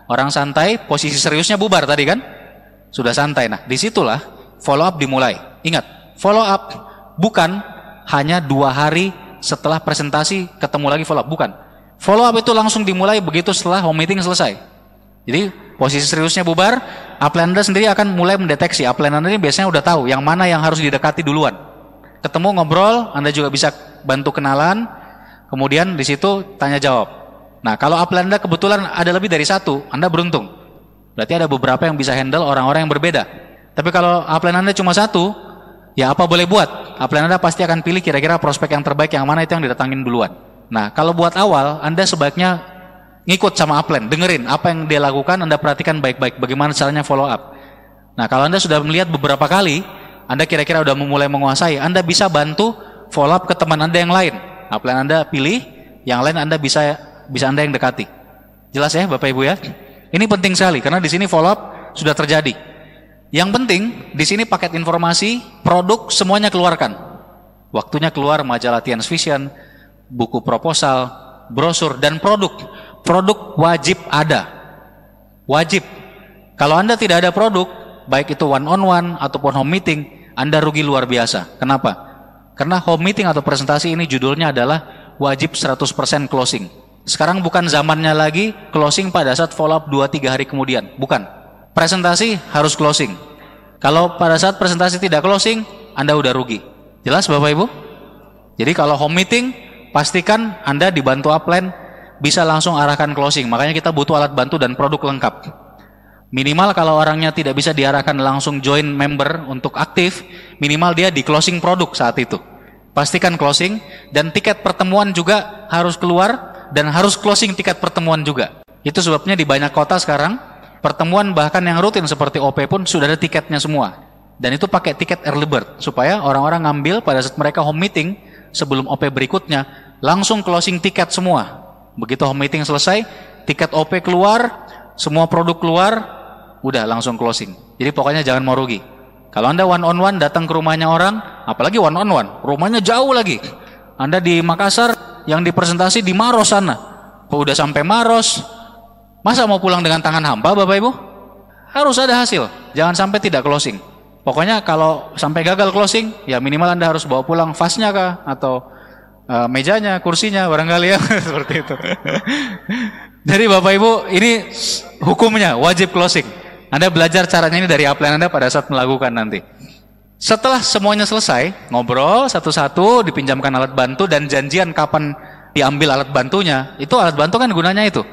[SPEAKER 1] orang santai, posisi seriusnya bubar tadi kan? Sudah santai. Nah, disitulah follow up dimulai. Ingat, follow up bukan hanya 2 hari setelah presentasi ketemu lagi follow up, bukan. Follow up itu langsung dimulai begitu setelah home meeting selesai. Jadi posisi seriusnya bubar, upline Anda sendiri akan mulai mendeteksi. Upline Anda ini biasanya udah tahu yang mana yang harus didekati duluan. Ketemu ngobrol, Anda juga bisa bantu kenalan, kemudian di situ tanya jawab. Nah, kalau upline Anda kebetulan ada lebih dari satu, Anda beruntung. Berarti ada beberapa yang bisa handle orang-orang yang berbeda. Tapi kalau upline Anda cuma satu, ya apa boleh buat? Upline Anda pasti akan pilih kira-kira prospek yang terbaik yang mana itu yang didatangin duluan. Nah, kalau buat awal, Anda sebaiknya ngikut sama upline, dengerin apa yang dia lakukan, Anda perhatikan baik-baik bagaimana caranya follow up. Nah, kalau Anda sudah melihat beberapa kali, Anda kira-kira udah mulai menguasai, Anda bisa bantu follow up ke teman Anda yang lain. Upline Anda pilih, yang lain Anda bisa Anda yang dekati. Jelas ya Bapak Ibu ya? Ini penting sekali karena di sini follow up sudah terjadi. Yang penting di sini paket informasi, produk semuanya keluarkan. Waktunya keluar majalah Tian's Vision, buku proposal, brosur dan produk. Produk wajib ada. Wajib. Kalau Anda tidak ada produk, baik itu one on one ataupun home meeting, Anda rugi luar biasa. Kenapa? Karena home meeting atau presentasi ini judulnya adalah wajib 100% closing. Sekarang bukan zamannya lagi closing pada saat follow up 2-3 hari kemudian. Bukan. Presentasi harus closing. Kalau pada saat presentasi tidak closing, Anda udah rugi. Jelas Bapak Ibu? Jadi kalau home meeting, pastikan Anda dibantu upline bisa langsung arahkan closing. Makanya kita butuh alat bantu dan produk lengkap. Minimal kalau orangnya tidak bisa diarahkan langsung join member untuk aktif, minimal dia di closing produk saat itu. Pastikan closing, dan tiket pertemuan juga harus keluar, dan harus closing tiket pertemuan juga. Itu sebabnya di banyak kota sekarang, pertemuan bahkan yang rutin seperti OP pun sudah ada tiketnya semua. Dan itu pakai tiket early bird, supaya orang-orang ngambil pada saat mereka home meeting, sebelum OP berikutnya, langsung closing tiket semua. Begitu home meeting selesai, tiket OP keluar, semua produk keluar, udah langsung closing. Jadi pokoknya jangan mau rugi. Kalau Anda one on one datang ke rumahnya orang, apalagi one on one, rumahnya jauh lagi. Anda di Makassar, yang dipresentasi di Maros sana. Udah sampai Maros, masa mau pulang dengan tangan hampa Bapak Ibu? Harus ada hasil, jangan sampai tidak closing. Pokoknya kalau sampai gagal closing, ya minimal Anda harus bawa pulang vasnya kah, atau mejanya, kursinya, barangkali ya, seperti itu. Jadi Bapak Ibu, ini hukumnya, wajib closing. Anda belajar caranya ini dari upline Anda pada saat melakukan nanti. Setelah semuanya selesai, ngobrol satu-satu, dipinjamkan alat bantu dan janjian kapan diambil alat bantunya. Itu alat bantu kan gunanya itu,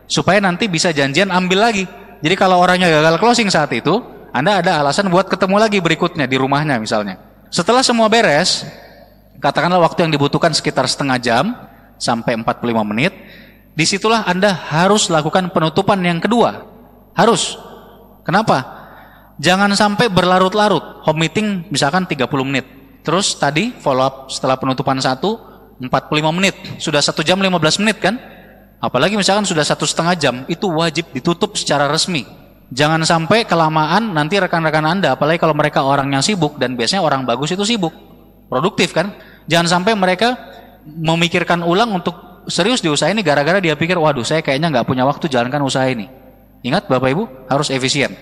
[SPEAKER 1] supaya nanti bisa janjian ambil lagi. Jadi kalau orangnya gagal closing saat itu, Anda ada alasan buat ketemu lagi berikutnya di rumahnya misalnya. Setelah semua beres, katakanlah waktu yang dibutuhkan sekitar setengah jam sampai 45 menit, disitulah Anda harus lakukan penutupan yang kedua. Harus. Kenapa? Jangan sampai berlarut-larut. Home meeting misalkan 30 menit. Terus tadi follow up setelah penutupan 45 menit. Sudah 1 jam 15 menit kan? Apalagi misalkan sudah 1,5 jam, itu wajib ditutup secara resmi. Jangan sampai kelamaan nanti rekan-rekan Anda, apalagi kalau mereka orang yang sibuk, dan biasanya orang bagus itu sibuk, produktif kan? Jangan sampai mereka memikirkan ulang untuk serius di usaha ini gara-gara dia pikir, waduh saya kayaknya nggak punya waktu jalankan usaha ini. Ingat Bapak Ibu, harus efisien.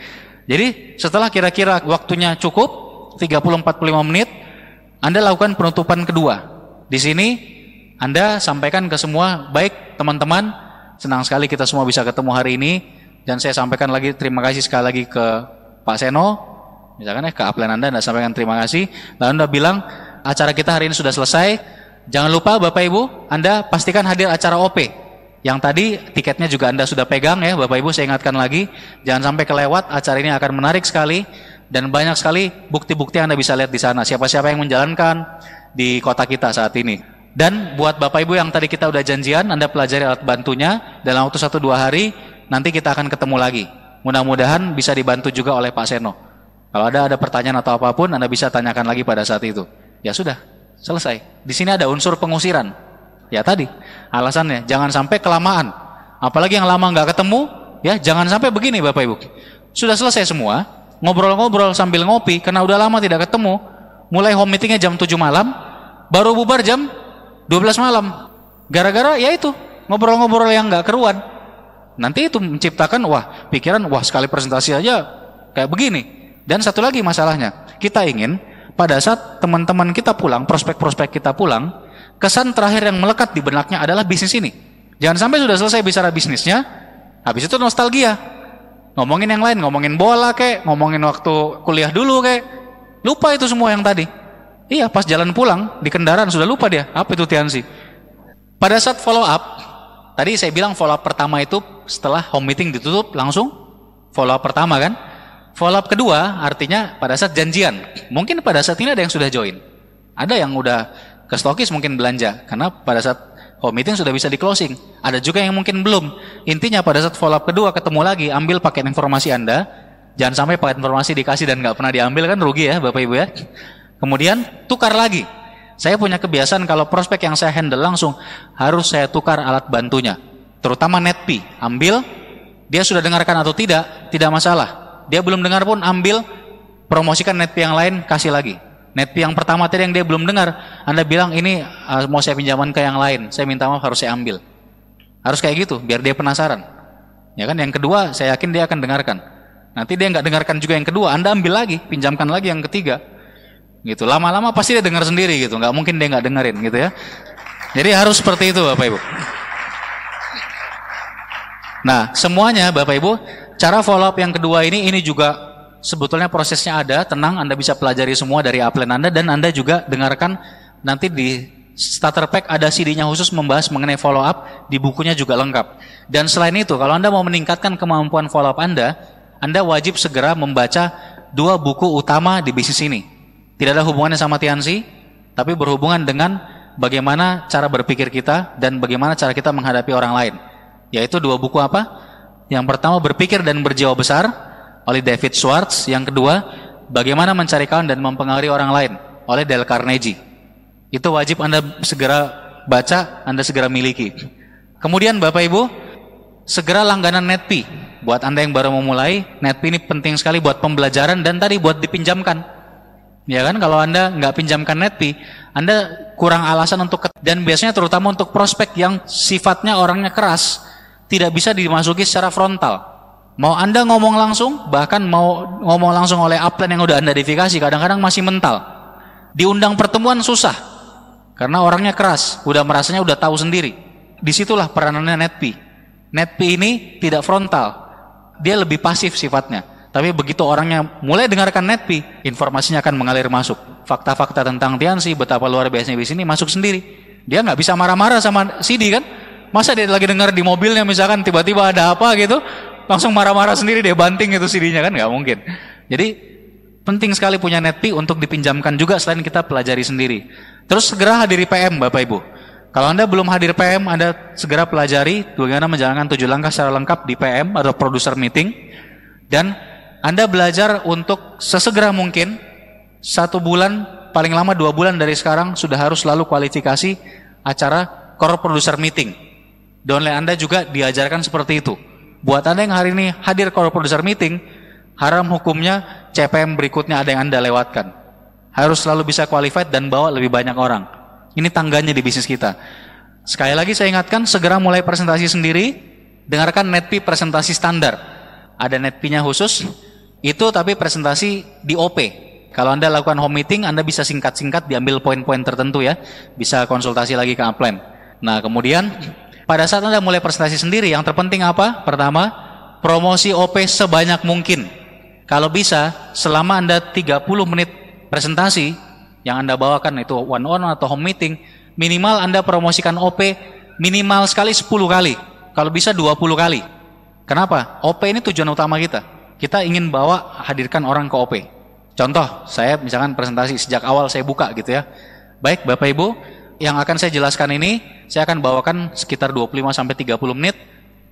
[SPEAKER 1] Jadi setelah kira-kira waktunya cukup 30-45 menit, Anda lakukan penutupan kedua. Di sini Anda sampaikan ke semua, baik teman-teman, senang sekali kita semua bisa ketemu hari ini, dan saya sampaikan lagi terima kasih sekali lagi ke Pak Seno, misalkan ke upline Anda sampaikan terima kasih. Lalu Anda bilang acara kita hari ini sudah selesai. Jangan lupa Bapak Ibu, Anda pastikan hadir acara OP. Yang tadi tiketnya juga Anda sudah pegang ya Bapak Ibu, saya ingatkan lagi, jangan sampai kelewat, acara ini akan menarik sekali dan banyak sekali bukti-bukti Anda bisa lihat di sana, siapa-siapa yang menjalankan di kota kita saat ini. Dan buat Bapak Ibu yang tadi kita udah janjian, Anda pelajari alat bantunya, dalam waktu 1-2 hari nanti kita akan ketemu lagi. Mudah-mudahan bisa dibantu juga oleh Pak Seno. Kalau ada pertanyaan atau apapun, Anda bisa tanyakan lagi pada saat itu. Ya sudah, selesai. Di sini ada unsur pengusiran. Ya tadi alasannya jangan sampai kelamaan, apalagi yang lama nggak ketemu, ya jangan sampai begini Bapak Ibu. Sudah selesai semua, ngobrol-ngobrol sambil ngopi, karena udah lama tidak ketemu. Mulai home meetingnya jam 7 malam, baru bubar jam 12 malam. Gara-gara ya itu ngobrol-ngobrol yang nggak keruan. Nanti itu menciptakan pikiran sekali presentasi aja kayak begini. Dan satu lagi masalahnya, kita ingin pada saat teman-teman kita pulang, prospek-prospek kita pulang, kesan terakhir yang melekat di benaknya adalah bisnis ini. Jangan sampai sudah selesai bicara bisnisnya, habis itu nostalgia. Ngomongin yang lain, ngomongin bola kek, ngomongin waktu kuliah dulu kek. Lupa itu semua yang tadi. Iya, pas jalan pulang, di kendaraan sudah lupa dia. Apa itu Tiansi? Pada saat follow up, tadi saya bilang follow up pertama itu setelah home meeting ditutup, langsung follow up pertama kan? Follow up kedua artinya pada saat janjian. Mungkin pada saat ini ada yang sudah join. Ada yang udah ke stokis mungkin belanja, karena pada saat home meeting sudah bisa di closing. Ada juga yang mungkin belum. Intinya pada saat follow up kedua ketemu lagi, ambil paket informasi Anda. Jangan sampai paket informasi dikasih dan nggak pernah diambil, kan rugi ya Bapak Ibu ya. Kemudian tukar lagi. Saya punya kebiasaan kalau prospek yang saya handle langsung harus saya tukar alat bantunya, terutama NetP. Ambil, dia sudah dengarkan atau tidak masalah. Dia belum dengar pun ambil, promosikan NetP yang lain, kasih lagi. NetP yang pertama tadi yang dia belum dengar, Anda bilang ini mau saya pinjaman ke yang lain, saya minta maaf harus saya ambil. Harus kayak gitu, biar dia penasaran. Ya kan, yang kedua saya yakin dia akan dengarkan. Nanti dia nggak dengarkan juga yang kedua, Anda ambil lagi, pinjamkan lagi yang ketiga. Gitu, lama-lama pasti dia dengar sendiri gitu, nggak mungkin dia nggak dengerin gitu ya. Jadi harus seperti itu Bapak Ibu. Nah semuanya Bapak Ibu, cara follow up yang kedua ini juga sebetulnya prosesnya ada, tenang, Anda bisa pelajari semua dari upline Anda, dan Anda juga dengarkan nanti di starter pack ada CD-nya khusus membahas mengenai follow up, di bukunya juga lengkap. Dan selain itu, kalau Anda mau meningkatkan kemampuan follow up Anda wajib segera membaca 2 buku utama di bisnis ini. Tidak ada hubungannya sama Tiansi, tapi berhubungan dengan bagaimana cara berpikir kita dan bagaimana cara kita menghadapi orang lain. Yaitu 2 buku apa? Yang pertama, Berpikir dan Berjiwa Besar oleh David Schwartz. Yang kedua, Bagaimana Mencari Kawan dan Mempengaruhi Orang Lain oleh Dale Carnegie. Itu wajib Anda segera baca, Anda segera miliki. Kemudian Bapak Ibu, segera langganan NetP. Buat Anda yang baru memulai, NetP ini penting sekali buat pembelajaran dan tadi buat dipinjamkan. Ya kan, kalau Anda nggak pinjamkan NetP, Anda kurang alasan untuk Dan biasanya terutama untuk prospek yang sifatnya orangnya keras, tidak bisa dimasuki secara frontal. Mau Anda ngomong langsung, bahkan mau ngomong langsung oleh upline yang udah Anda verifikasi, kadang-kadang masih mental. Diundang pertemuan susah, karena orangnya keras, udah merasanya udah tahu sendiri. Disitulah peranannya NetP. NetP ini tidak frontal, dia lebih pasif sifatnya. Tapi begitu orangnya mulai dengarkan NetP, informasinya akan mengalir masuk. Fakta-fakta tentang Tianxi, betapa luar biasanya di sini masuk sendiri. Dia nggak bisa marah-marah sama CD kan? Masa dia lagi dengar di mobilnya misalkan tiba-tiba ada apa gitu, langsung marah-marah sendiri, dia banting itu CD-nya kan? Nggak mungkin. Jadi penting sekali punya NetP untuk dipinjamkan juga selain kita pelajari sendiri. Terus segera hadiri PM Bapak Ibu. Kalau Anda belum hadir PM, Anda segera pelajari bagaimana menjalankan 7 langkah secara lengkap di PM atau producer meeting. Dan Anda belajar untuk sesegera mungkin 1 bulan, paling lama 2 bulan dari sekarang sudah harus selalu kualifikasi acara core producer meeting. Downline Anda juga diajarkan seperti itu. Buat Anda yang hari ini hadir core producer meeting, haram hukumnya CPM berikutnya ada yang Anda lewatkan. Harus selalu bisa qualified dan bawa lebih banyak orang. Ini tangganya di bisnis kita. Sekali lagi saya ingatkan, segera mulai presentasi sendiri, dengarkan NetP presentasi standar. Ada NetP-nya khusus, itu tapi presentasi di OP. Kalau Anda lakukan home meeting, Anda bisa singkat-singkat diambil poin-poin tertentu ya. Bisa konsultasi lagi ke upline. Nah kemudian, pada saat Anda mulai presentasi sendiri, yang terpenting apa? Pertama, promosi OP sebanyak mungkin. Kalau bisa, selama Anda 30 menit presentasi, yang Anda bawakan itu one-on atau home meeting, minimal Anda promosikan OP minimal sekali 10 kali. Kalau bisa 20 kali. Kenapa? OP ini tujuan utama kita. Kita ingin bawa, hadirkan orang ke OP. Contoh, saya misalkan presentasi sejak awal saya buka gitu ya. Baik Bapak Ibu, yang akan saya jelaskan ini, saya akan bawakan sekitar 25-30 menit,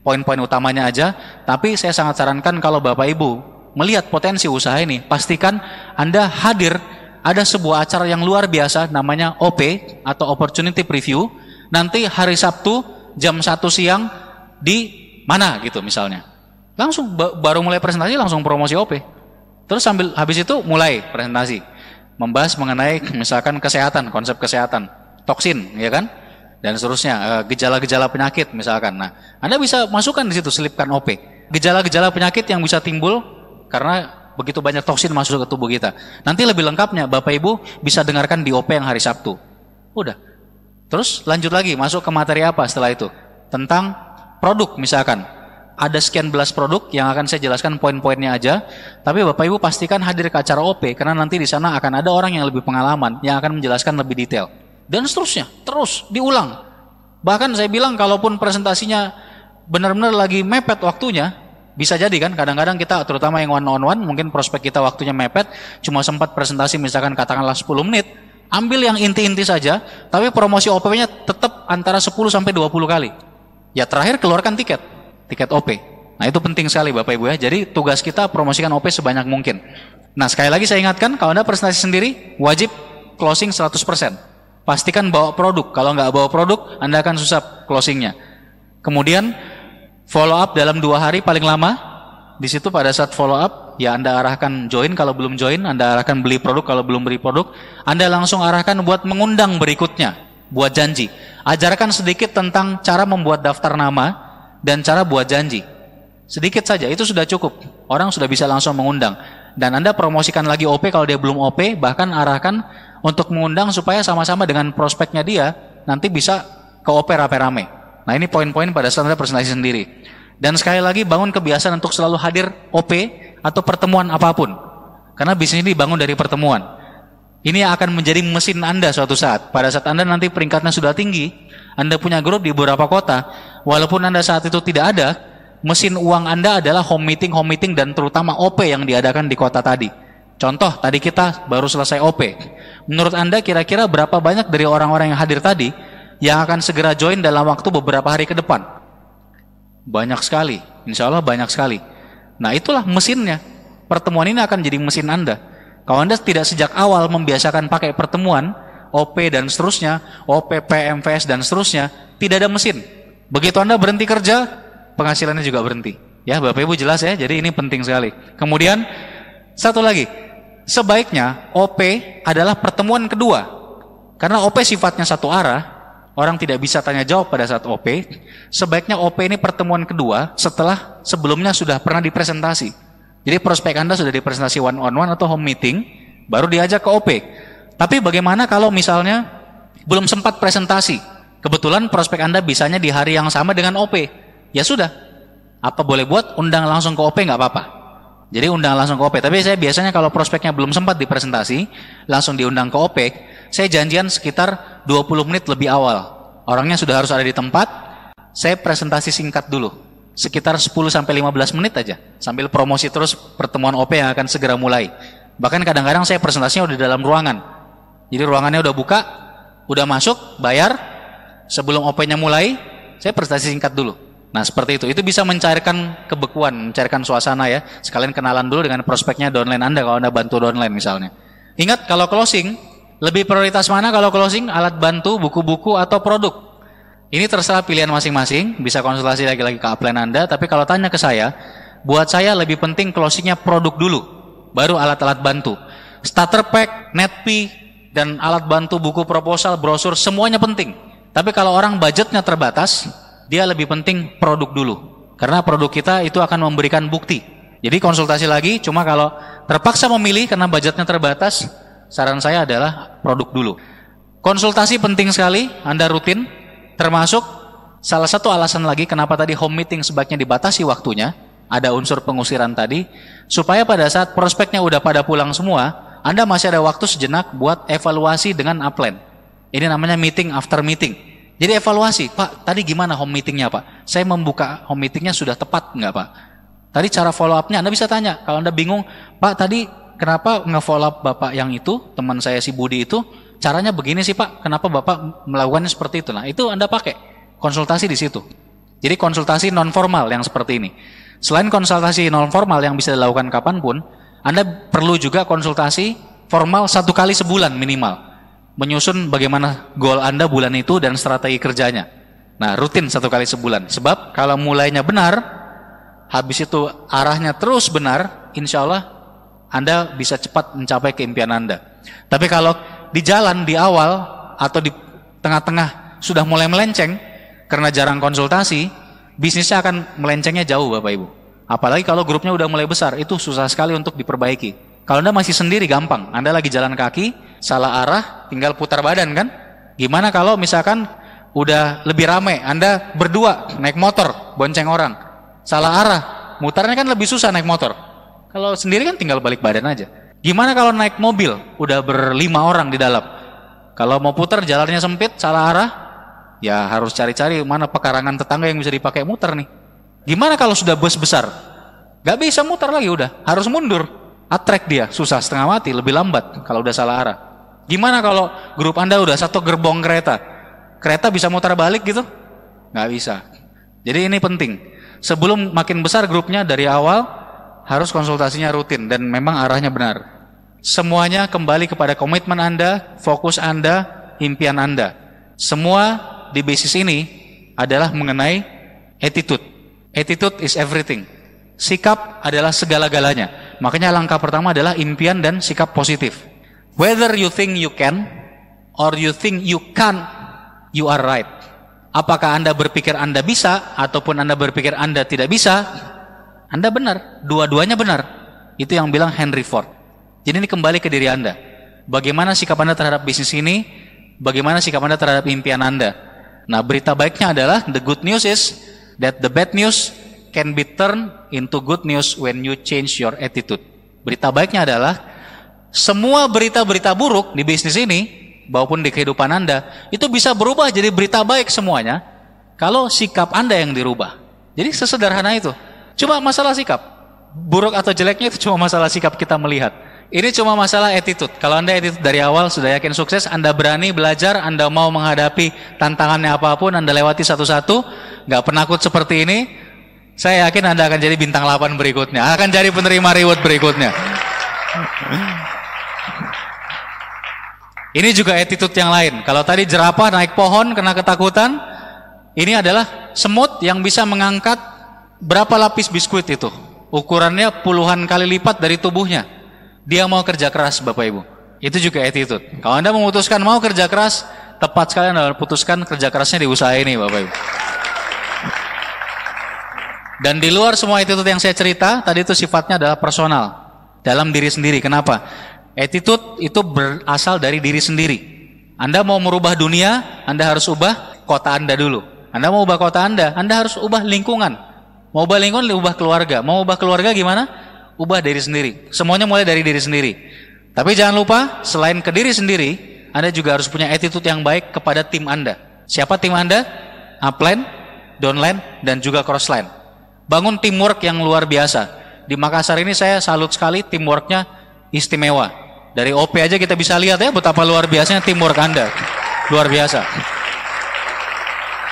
[SPEAKER 1] poin-poin utamanya aja. Tapi saya sangat sarankan kalau Bapak Ibu melihat potensi usaha ini, pastikan Anda hadir, ada sebuah acara yang luar biasa, namanya OP, atau Opportunity Preview, nanti hari Sabtu, jam 1 siang, di mana gitu misalnya. Langsung baru mulai presentasi langsung promosi OP. Terus habis itu mulai presentasi membahas mengenai misalkan kesehatan, konsep kesehatan, toksin ya kan, dan seterusnya, gejala-gejala penyakit misalkan. Nah, Anda bisa masukkan di situ, selipkan OP. Gejala-gejala penyakit yang bisa timbul karena begitu banyak toksin masuk ke tubuh kita. Nanti lebih lengkapnya Bapak Ibu bisa dengarkan di OP yang hari Sabtu. Udah. Terus lanjut lagi masuk ke materi apa setelah itu? Tentang produk misalkan. Ada sekian belas produk yang akan saya jelaskan poin-poinnya aja. Tapi Bapak Ibu pastikan hadir ke acara OP karena nanti di sana akan ada orang yang lebih pengalaman yang akan menjelaskan lebih detail. Dan seterusnya, terus diulang. Bahkan saya bilang kalaupun presentasinya benar-benar lagi mepet waktunya, bisa jadi kan kadang-kadang kita terutama yang one-on-one mungkin prospek kita waktunya mepet, cuma sempat presentasi misalkan katakanlah 10 menit, ambil yang inti-inti saja, tapi promosi OP-nya tetap antara 10 sampai 20 kali. Ya terakhir keluarkan tiket OP. Nah itu penting sekali Bapak Ibu ya. Jadi tugas kita promosikan OP sebanyak mungkin. Nah sekali lagi saya ingatkan, kalau Anda presentasi sendiri wajib closing 100%. Pastikan bawa produk. Kalau nggak bawa produk, Anda akan susah closingnya. Kemudian follow up dalam 2 hari paling lama. Di situ pada saat follow up, ya Anda arahkan join kalau belum join, Anda arahkan beli produk kalau belum beli produk, Anda langsung arahkan buat mengundang berikutnya, buat janji. Ajarkan sedikit tentang cara membuat daftar nama dan cara buat janji. Sedikit saja, itu sudah cukup. Orang sudah bisa langsung mengundang. Dan Anda promosikan lagi OP kalau dia belum OP, bahkan arahkan untuk mengundang supaya sama-sama dengan prospeknya dia, nanti bisa ke OP rame-rame. Nah ini poin-poin pada saat Anda presentasi sendiri. Dan sekali lagi bangun kebiasaan untuk selalu hadir OP atau pertemuan apapun. Karena bisnis ini dibangun dari pertemuan. Ini akan menjadi mesin Anda suatu saat. Pada saat Anda nanti peringkatnya sudah tinggi, Anda punya grup di beberapa kota, walaupun Anda saat itu tidak ada, mesin uang Anda adalah home meeting dan terutama OP yang diadakan di kota tadi. Contoh, tadi kita baru selesai OP. Menurut Anda kira-kira berapa banyak dari orang-orang yang hadir tadi yang akan segera join dalam waktu beberapa hari ke depan? Banyak sekali, insya Allah banyak sekali. Nah itulah mesinnya. Pertemuan ini akan jadi mesin Anda. Kalau Anda tidak sejak awal membiasakan pakai pertemuan, OP dan seterusnya, OPP, MVS dan seterusnya, tidak ada mesin. Begitu Anda berhenti kerja, penghasilannya juga berhenti. Ya, Bapak Ibu jelas ya, jadi ini penting sekali. Kemudian, satu lagi, sebaiknya OP adalah pertemuan kedua. Karena OP sifatnya satu arah, orang tidak bisa tanya jawab pada saat OP, sebaiknya OP ini pertemuan kedua setelah sebelumnya sudah pernah dipresentasi. Jadi prospek Anda sudah dipresentasi one on one atau home meeting, baru diajak ke OP. Tapi bagaimana kalau misalnya belum sempat presentasi? Kebetulan prospek Anda bisanya di hari yang sama dengan OP. Ya sudah, apa boleh buat undang langsung ke OP nggak apa-apa. Jadi undang langsung ke OP. Tapi saya biasanya kalau prospeknya belum sempat dipresentasi, langsung diundang ke OP, saya janjian sekitar 20 menit lebih awal. Orangnya sudah harus ada di tempat, saya presentasi singkat dulu. Sekitar 10-15 menit aja. Sambil promosi terus pertemuan OP yang akan segera mulai. Bahkan kadang-kadang saya presentasinya udah di dalam ruangan. Jadi ruangannya udah buka, udah masuk, bayar. Sebelum OP-nya mulai, saya presentasi singkat dulu. Nah seperti itu bisa mencairkan kebekuan, mencairkan suasana ya. Sekalian kenalan dulu dengan prospeknya downline Anda kalau Anda bantu downline misalnya. Ingat kalau closing, lebih prioritas mana kalau closing? Alat bantu, buku-buku atau produk? Ini terserah pilihan masing-masing, bisa konsultasi lagi-lagi ke upline Anda. Tapi kalau tanya ke saya, buat saya lebih penting closingnya produk dulu, baru alat-alat bantu. Starter pack, netp, dan alat bantu, buku proposal, brosur, semuanya penting. Tapi kalau orang budgetnya terbatas, dia lebih penting produk dulu. Karena produk kita itu akan memberikan bukti. Jadi konsultasi lagi, cuma kalau terpaksa memilih karena budgetnya terbatas, saran saya adalah produk dulu. Konsultasi penting sekali, Anda rutin, termasuk salah satu alasan lagi kenapa tadi home meeting sebaiknya dibatasi waktunya, ada unsur pengusiran tadi, supaya pada saat prospeknya udah pada pulang semua, Anda masih ada waktu sejenak buat evaluasi dengan upline. Ini namanya meeting after meeting. Jadi evaluasi, Pak, tadi gimana home meetingnya Pak? Saya membuka home meetingnya sudah tepat nggak Pak? Tadi cara follow up-nya Anda bisa tanya. Kalau Anda bingung, Pak tadi kenapa nge-follow up Bapak yang itu, teman saya si Budi itu, caranya begini sih Pak, kenapa Bapak melakukannya seperti itu? Nah itu Anda pakai, konsultasi di situ. Jadi konsultasi non formal yang seperti ini. Selain konsultasi non formal yang bisa dilakukan kapanpun, Anda perlu juga konsultasi formal 1 kali sebulan minimal. Menyusun bagaimana goal Anda bulan itu dan strategi kerjanya. Nah rutin 1 kali sebulan. Sebab kalau mulainya benar, habis itu arahnya terus benar, insya Allah Anda bisa cepat mencapai keimpian Anda. Tapi kalau di jalan, di awal, atau di tengah-tengah sudah mulai melenceng, karena jarang konsultasi, bisnisnya akan melencengnya jauh Bapak Ibu. Apalagi kalau grupnya udah mulai besar, itu susah sekali untuk diperbaiki. Kalau Anda masih sendiri gampang, Anda lagi jalan kaki, salah arah, tinggal putar badan kan? Gimana kalau misalkan udah lebih ramai, Anda berdua naik motor, bonceng orang, salah arah, mutarnya kan lebih susah naik motor. Kalau sendiri kan tinggal balik badan aja. Gimana kalau naik mobil, udah ber5 orang di dalam? Kalau mau putar jalannya sempit, salah arah, ya harus cari-cari mana pekarangan tetangga yang bisa dipakai muter nih. Gimana kalau sudah bus besar? Gak bisa muter lagi udah, harus mundur. Atrek dia, susah setengah mati, lebih lambat kalau udah salah arah. Gimana kalau grup Anda udah 1 gerbong kereta? Kereta bisa muter balik gitu? Gak bisa. Jadi ini penting. Sebelum makin besar grupnya dari awal, harus konsultasinya rutin dan memang arahnya benar. Semuanya kembali kepada komitmen Anda, fokus Anda, impian Anda. Semua di basis ini adalah mengenai attitude. Attitude is everything. Sikap adalah segala-galanya. Makanya langkah pertama adalah impian dan sikap positif. Whether you think you can or you think you can't, you are right. Apakah Anda berpikir Anda bisa ataupun Anda berpikir Anda tidak bisa, Anda benar. Dua-duanya benar. Itu yang bilang Henry Ford. Jadi ini kembali ke diri Anda. Bagaimana sikap Anda terhadap bisnis ini? Bagaimana sikap Anda terhadap impian Anda? Nah berita baiknya adalah the good news is that the bad news can be turned into good news when you change your attitude. Berita baiknya adalah semua berita-berita buruk di bisnis ini maupun di kehidupan Anda itu bisa berubah jadi berita baik semuanya kalau sikap Anda yang dirubah. Jadi sesederhana itu. Cuma masalah sikap. Buruk atau jeleknya itu cuma masalah sikap kita melihat. Ini cuma masalah attitude. Kalau Anda attitude dari awal sudah yakin sukses, Anda berani belajar, Anda mau menghadapi tantangannya apapun, Anda lewati satu-satu, nggak penakut seperti ini, saya yakin Anda akan jadi bintang 8 berikutnya, akan jadi penerima reward berikutnya. Ini juga attitude yang lain. Kalau tadi jerapah naik pohon karena ketakutan, ini adalah semut yang bisa mengangkat berapa lapis biskuit itu. Ukurannya puluhan kali lipat dari tubuhnya. Dia mau kerja keras Bapak Ibu. Itu juga attitude. Kalau Anda memutuskan mau kerja keras, tepat sekali Anda putuskan kerja kerasnya di usaha ini Bapak Ibu. Dan di luar semua attitude yang saya cerita, tadi itu sifatnya adalah personal, dalam diri sendiri. Kenapa? Attitude itu berasal dari diri sendiri. Anda mau merubah dunia, Anda harus ubah kota Anda dulu. Anda mau ubah kota Anda harus ubah lingkungan. Mau ubah lingkungan, ubah keluarga. Mau ubah keluarga gimana? Ubah diri sendiri. Semuanya mulai dari diri sendiri. Tapi jangan lupa, selain ke diri sendiri, Anda juga harus punya attitude yang baik kepada tim Anda. Siapa tim Anda? Upline, downline, dan juga crossline. Bangun teamwork yang luar biasa. Di Makassar ini saya salut sekali, teamworknya istimewa. Dari OP aja kita bisa lihat ya betapa luar biasanya teamwork Anda. Luar biasa.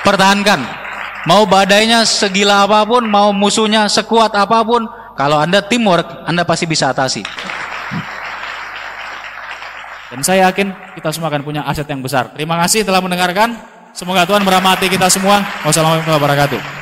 [SPEAKER 1] Pertahankan. Mau badainya segila apapun, mau musuhnya sekuat apapun, kalau Anda teamwork, Anda pasti bisa atasi.
[SPEAKER 2] Dan saya yakin kita semua akan punya aset yang besar. Terima kasih telah mendengarkan. Semoga Tuhan merahmati kita semua. Wassalamualaikum warahmatullahi wabarakatuh.